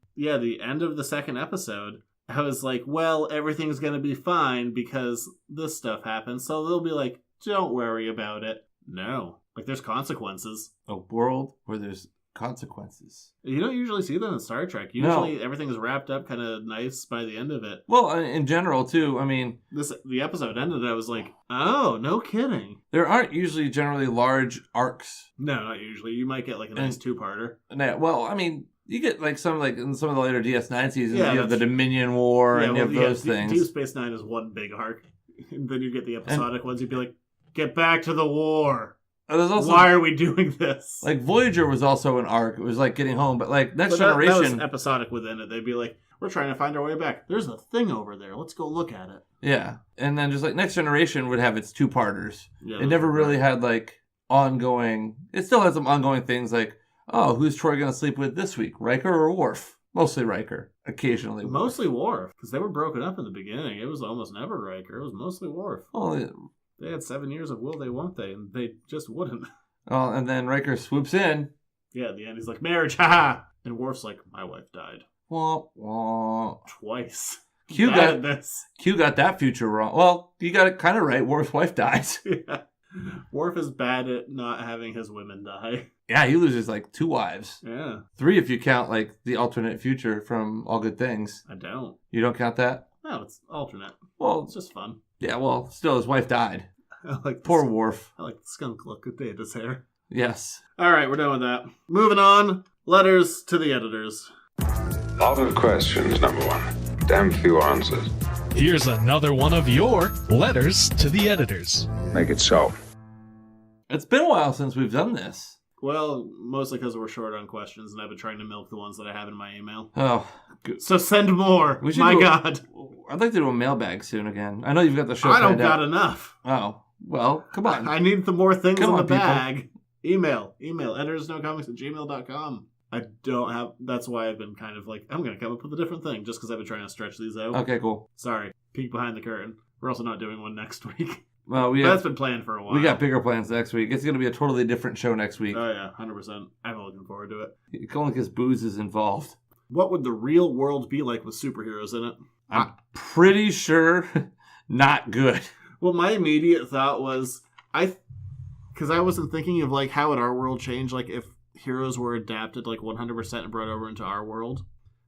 end of the second episode, I was like, well, everything's going to be fine because this stuff happens. So they'll be like, don't worry about it. No. Like, there's consequences. A world where there's consequences. You don't usually see that in Star Trek. Usually everything's wrapped up kind of nice by the end of it. Well, in general, too, I mean... The episode ended, I was like, oh, no kidding. There aren't usually generally large arcs. No, not usually. You might get like a nice 2-parter. Well, I mean... You get in some of the later DS9 seasons, you have the Dominion War, and you have those things. Deep Space Nine is one big arc. And then you get the episodic ones, you'd be like, get back to the war. Why are we doing this? Like, Voyager was also an arc. It was like getting home, but like Next Generation... That was episodic within it. They'd be like, we're trying to find our way back. There's a thing over there. Let's go look at it. Yeah. And then just like Next Generation would have its 2-parters. Yeah, it never really had like ongoing... It still had some ongoing things like, oh, who's Troy going to sleep with this week? Riker or Worf? Mostly Riker. Occasionally Worf. Mostly Worf, because they were broken up in the beginning. It was almost never Riker. It was mostly Worf. They had 7 years of will they, won't they, and they just wouldn't. Oh, and then Riker swoops in. Yeah, at the end, he's like, marriage, haha! And Worf's like, my wife died. Wah, wah. Twice. Q got that future wrong. Well, you got it kind of right. Worf's wife dies. Yeah. Worf is bad at not having his women die. Yeah, he loses like 2 wives. Yeah. 3 if you count like the alternate future from All Good Things. I don't. You don't count that? No, it's alternate. Well, it's just fun. Yeah, well, still his wife died. I like Poor Worf. I like the skunk look that they had his hair. Yes. All right, we're done with that. Moving on. Letters to the editors. Lot of questions, number 1. Damn few answers. Here's another one of your letters to the editors. Make it so. It's been a while since we've done this. Well, mostly because we're short on questions, and I've been trying to milk the ones that I have in my email. Oh, good. So send more. My God. I'd like to do a mailbag soon again. I know you've got the show. I don't got enough. Oh, well, come on. I need the more things in the bag. Email, editorsnokcomics@gmail.com. I don't have... That's why I've been kind of like, I'm going to come up with a different thing, just because I've been trying to stretch these out. Okay, cool. Sorry. Peek behind the curtain. We're also not doing one next week. Well, that's been planned for a while. We got bigger plans next week. It's going to be a totally different show next week. Oh, yeah, 100%. I'm looking forward to it. Only because booze is involved. What would the real world be like with superheroes in it? I'm pretty sure not good. Well, my immediate thought was, because I wasn't thinking of like how would our world change, like if heroes were adapted like 100% and brought over into our world.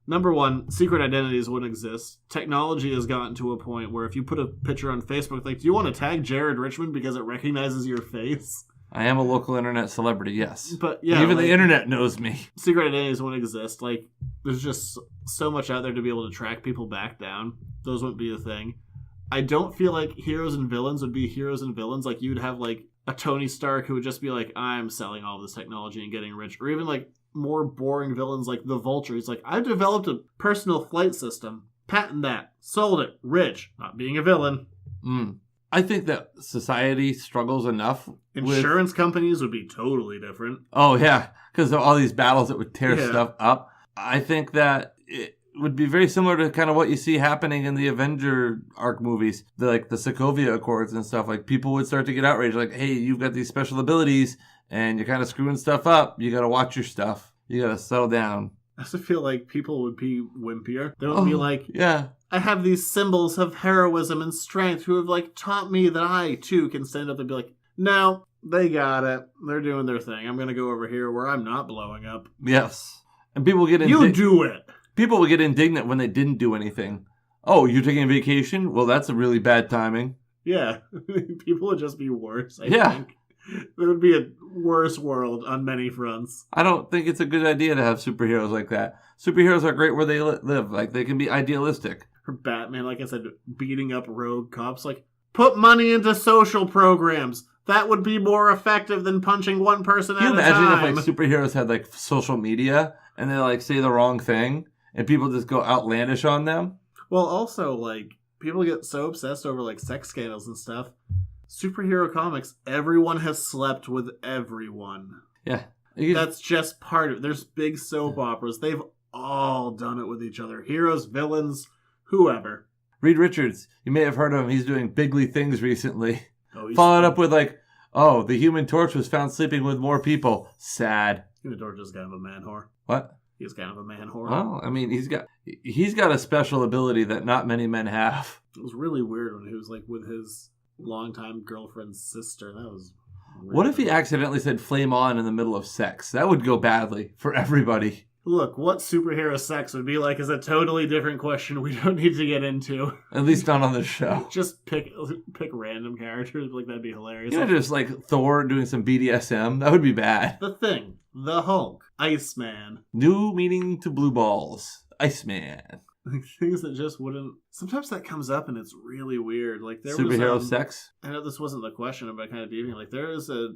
Number one, secret identities wouldn't exist. Technology has gotten to a point where if you put a picture on Facebook, like, do you want to tag Jared Richmond because it recognizes your face? I am a local internet celebrity, yes. But yeah, even like, the internet knows me. Secret identities wouldn't exist. Like, there's just so much out there to be able to track people back down. Those wouldn't be a thing. I don't feel like heroes and villains would be heroes and villains. Like, you'd have, like, a Tony Stark who would just be like, I'm selling all this technology and getting rich. Or even, like, more boring villains like the Vulture. He's like, I've developed a personal flight system. Patent that. Sold it. Rich. Not being a villain. I think that society struggles enough. Insurance companies would be totally different. Oh, yeah. Because of all these battles that would tear Yeah. stuff up. I think that it would be very similar to kind of what you see happening in the Avenger arc movies. The Sokovia Accords and stuff. Like, people would start to get outraged. Like, hey, you've got these special abilities and you're kind of screwing stuff up. You got to watch your stuff. You got to settle down. I also feel like people would be wimpier. They would be like, yeah, I have these symbols of heroism and strength who have, like, taught me that I, too, can stand up and be like, no, they got it. They're doing their thing. I'm going to go over here where I'm not blowing up. Yes. And people get You do it. People would get indignant when they didn't do anything. Oh, you're taking a vacation? Well, that's a really bad timing. Yeah. People would just be worse, I Yeah. think. There would be a worse world on many fronts. I don't think it's a good idea to have superheroes like that. Superheroes are great where they live. Like, they can be idealistic. For Batman, like I said, beating up rogue cops, like, put money into social programs. That would be more effective than punching one person Can you at a imagine time. if, like, superheroes had, like, social media and they, like, say the wrong thing and people just go outlandish on them? Well, also, like, people get so obsessed over, like, sex scandals and stuff. Superhero comics, everyone has slept with everyone. Yeah. That's just part of it. There's big soap operas. They've all done it with each other. Heroes, villains, whoever. Reed Richards, you may have heard of him. He's doing bigly things recently. Oh, Followed up with, like, oh, the Human Torch was found sleeping with more people. Sad. Human Torch is kind of a man whore. What? He's kind of a man whore. Well, I mean, he's got a special ability that not many men have. It was really weird when he was, like, with his longtime girlfriend's sister. That was weird. What if he accidentally said flame on in the middle of sex? That would go badly for everybody. Look, what superhero sex would be like is a totally different question we don't need to get into. At least not on this show. Just pick random characters. Like, that'd be hilarious. You know, just like Thor doing some BDSM. That would be bad. The Thing, the Hulk, Iceman. New meaning to blue balls. Iceman. Like, things that just wouldn't... Sometimes that comes up and it's really weird. Like, there Superhero was, sex? I know this wasn't the question, but kind of deviating. Like, there is a,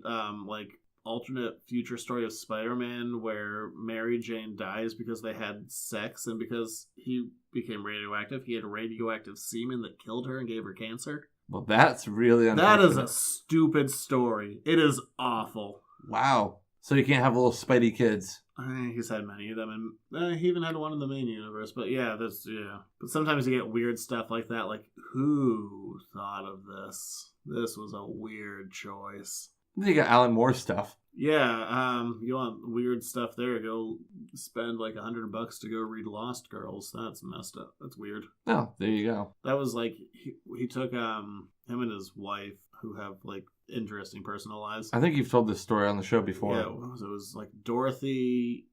alternate future story of Spider-Man where Mary Jane dies because they had sex, and because he became radioactive, he had radioactive semen that killed her and gave her cancer. Well, that's really unfortunate. That is a stupid story. It is awful. Wow. So you can't have little Spidey kids. He's had many of them, and he even had one in the main universe. But yeah, But sometimes you get weird stuff like that. Like, who thought of this? This was a weird choice. Then you got Alan Moore stuff. Yeah, you want weird stuff there? Go spend like $100 to go read Lost Girls. That's messed up. That's weird. Oh, there you go. That was like he took him and his wife, who have like interesting personal lives. I think you've told this story on the show before. Yeah, it was like Dorothy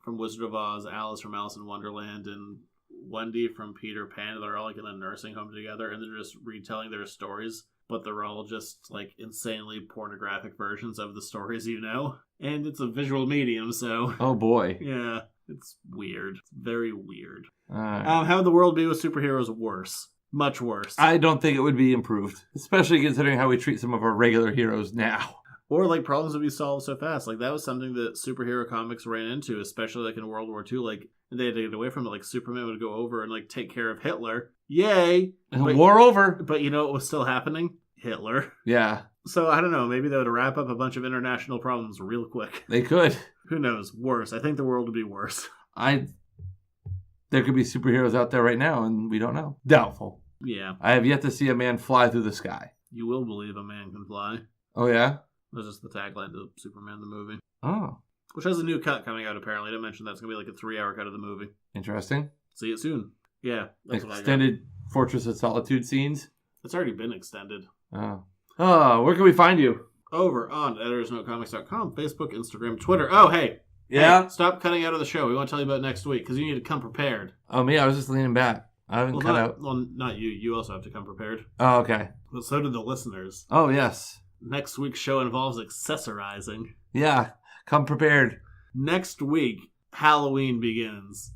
from Wizard of Oz, Alice from Alice in Wonderland, and Wendy from Peter Pan. They're all like in a nursing home together, and they're just retelling their stories. But they're all just, like, insanely pornographic versions of the stories you know. And it's a visual medium, so... Oh, boy. Yeah, it's weird. It's very weird. Right. How would the world be with superheroes? Worse. Much worse. I don't think it would be improved. Especially considering how we treat some of our regular heroes now. Or, like, problems would be solved so fast. Like, that was something that superhero comics ran into, especially, like, in World War II. Like, they had to get away from it. Like, Superman would go over and, like, take care of Hitler. Yay! War over. But you know what was still happening? Hitler. Yeah. So, I don't know. Maybe they would wrap up a bunch of international problems real quick. They could. Who knows? Worse. I think the world would be worse. There could be superheroes out there right now, and we don't know. Doubtful. Yeah. I have yet to see a man fly through the sky. You will believe a man can fly. Oh, yeah? That's just the tagline to Superman the movie. Oh. Which has a new cut coming out, apparently. I didn't mention that. It's going to be like a 3-hour cut of the movie. Interesting. See it soon. Yeah. That's Extended Fortress of Solitude scenes? It's already been extended. Oh. Oh, where can we find you? Over on editorsnotecomics.com, Facebook, Instagram, Twitter. Oh, hey. Yeah? Hey, stop cutting out of the show. We want to tell you about next week because you need to come prepared. Oh, me? I was just leaning back. I haven't cut out. Well, not you. You also have to come prepared. Oh, okay. But so do the listeners. Oh, yes. Next week's show involves accessorizing. Yeah. Come prepared. Next week, Halloween begins.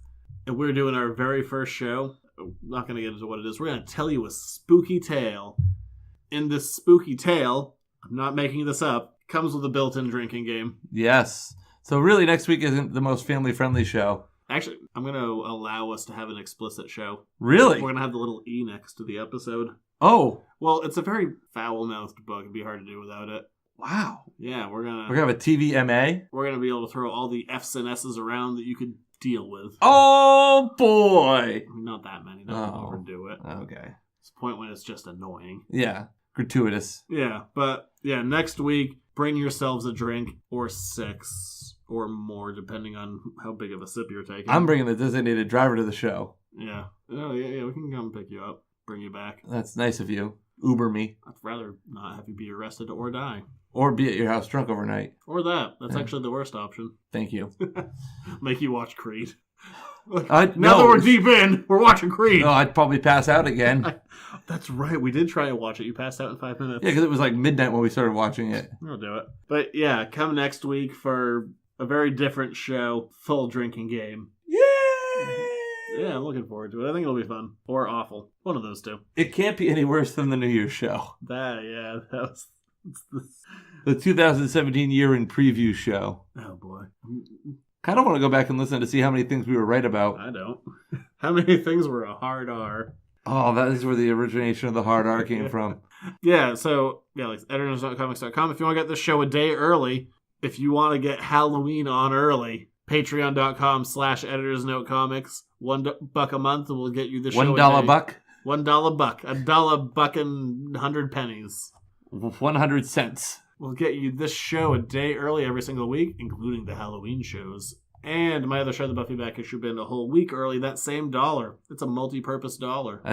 And we're doing our very first show. I'm not going to get into what it is. We're going to tell you a spooky tale. In this spooky tale, I'm not making this up, comes with a built-in drinking game. Yes. So really, next week isn't the most family-friendly show. Actually, I'm going to allow us to have an explicit show. Really? We're going to have the little E next to the episode. Oh. Well, it's a very foul-mouthed book. It'd be hard to do without it. Wow. Yeah, we're going to have a TVMA? We're going to be able to throw all the F's and S's around that you could deal with. Oh, boy. Not that many. Don't overdo it. Okay. It's the point when it's just annoying. Yeah. Gratuitous. Yeah, but yeah, next week, bring yourselves a drink or 6 or more, depending on how big of a sip you're taking. I'm bringing the designated driver to the show. Yeah. Oh, yeah, we can come pick you up, bring you back. That's nice of you. Uber me. I'd rather not have you be arrested or die. Or be at your house drunk overnight. Or that. That's actually the worst option. Thank you. Make you watch Creed. Now that we're deep in, we're watching Creed. No, I'd probably pass out again. That's right. We did try to watch it. You passed out in 5 minutes. Yeah, because it was like midnight when we started watching it. We'll do it. But yeah, come next week for a very different show, full drinking game. Yay! Yeah, I'm looking forward to it. I think it'll be fun. Or awful. One of those two. It can't be any worse than the New Year's show. That was... The 2017 year in preview show. Oh, boy. Kind of want to go back and listen to see how many things we were right about. I don't. How many things were a hard R? Oh, that is where the origination of the hard R came from. Yeah, so, yeah, like editors.comics.com. If you want to get this show a day early, if you want to get Halloween on early, patreon.com/editorsnotecomics. $1 a month will get you the show $1 buck? $1 buck. $1 buck and 100 pennies. 100 cents. We'll get you this show a day early every single week, including the Halloween shows. And my other show, The Buffy Back Issue Bin, a whole week early, that same $1. It's a multi-purpose dollar.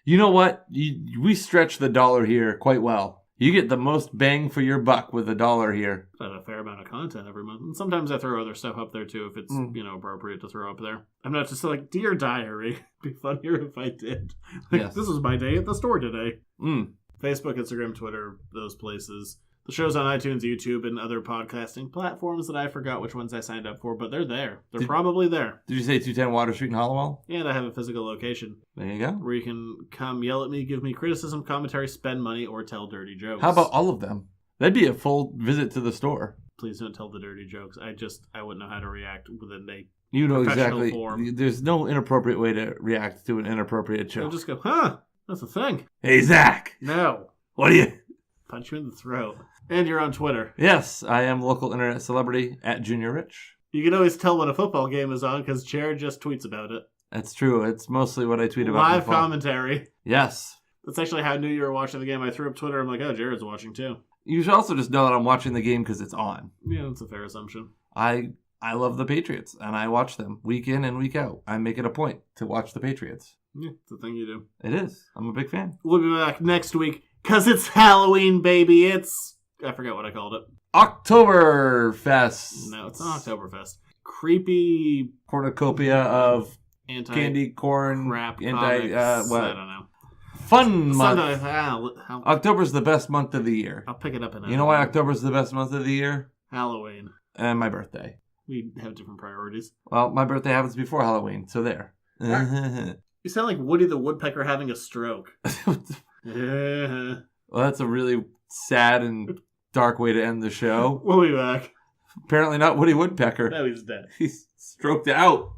You know what? We stretch the dollar here quite well. You get the most bang for your buck with $1 here. I have a fair amount of content every month. And sometimes I throw other stuff up there, too, if it's, appropriate to throw up there. I'm not just like, Dear Diary. It'd be funnier if I did. This was my day at the store today. Facebook, Instagram, Twitter, those places. The show's on iTunes, YouTube, and other podcasting platforms that I forgot which ones I signed up for, but they're there. They're probably there. Did you say 210 Water Street in Hollowell? And I have a physical location. There you go. Where you can come yell at me, give me criticism, commentary, spend money, or tell dirty jokes. How about all of them? That'd be a full visit to the store. Please don't tell the dirty jokes. I wouldn't know how to react within a You know exactly. form. There's no inappropriate way to react to an inappropriate joke. I'll just go, huh, that's a thing. Hey, Zach. No. What do you... Punch you in the throat. And you're on Twitter. Yes, I am local internet celebrity at Junior Rich. You can always tell when a football game is on because Jared just tweets about it. That's true. It's mostly what I tweet about. Live commentary. Yes. That's actually how I knew you were watching the game. I threw up Twitter. I'm like, oh, Jared's watching too. You should also just know that I'm watching the game because it's on. Yeah, that's a fair assumption. I love the Patriots, and I watch them week in and week out. I make it a point to watch the Patriots. Yeah, it's a thing you do. It is. I'm a big fan. We'll be back next week because it's Halloween, baby. I forgot what I called it. Oktoberfest. No, it's not Oktoberfest. Creepy cornucopia of candy corn crap what? I don't know. Fun month. October October's the best month of the year. I'll pick it up in You know why October's the best month of the year? Halloween. And my birthday. We have different priorities. Well, my birthday happens before Halloween, so there. You sound like Woody the Woodpecker having a stroke. Yeah. Well, that's a really sad and dark way to end the show. We'll be back. Apparently not Woody Woodpecker. No, he's dead. He's stroked out.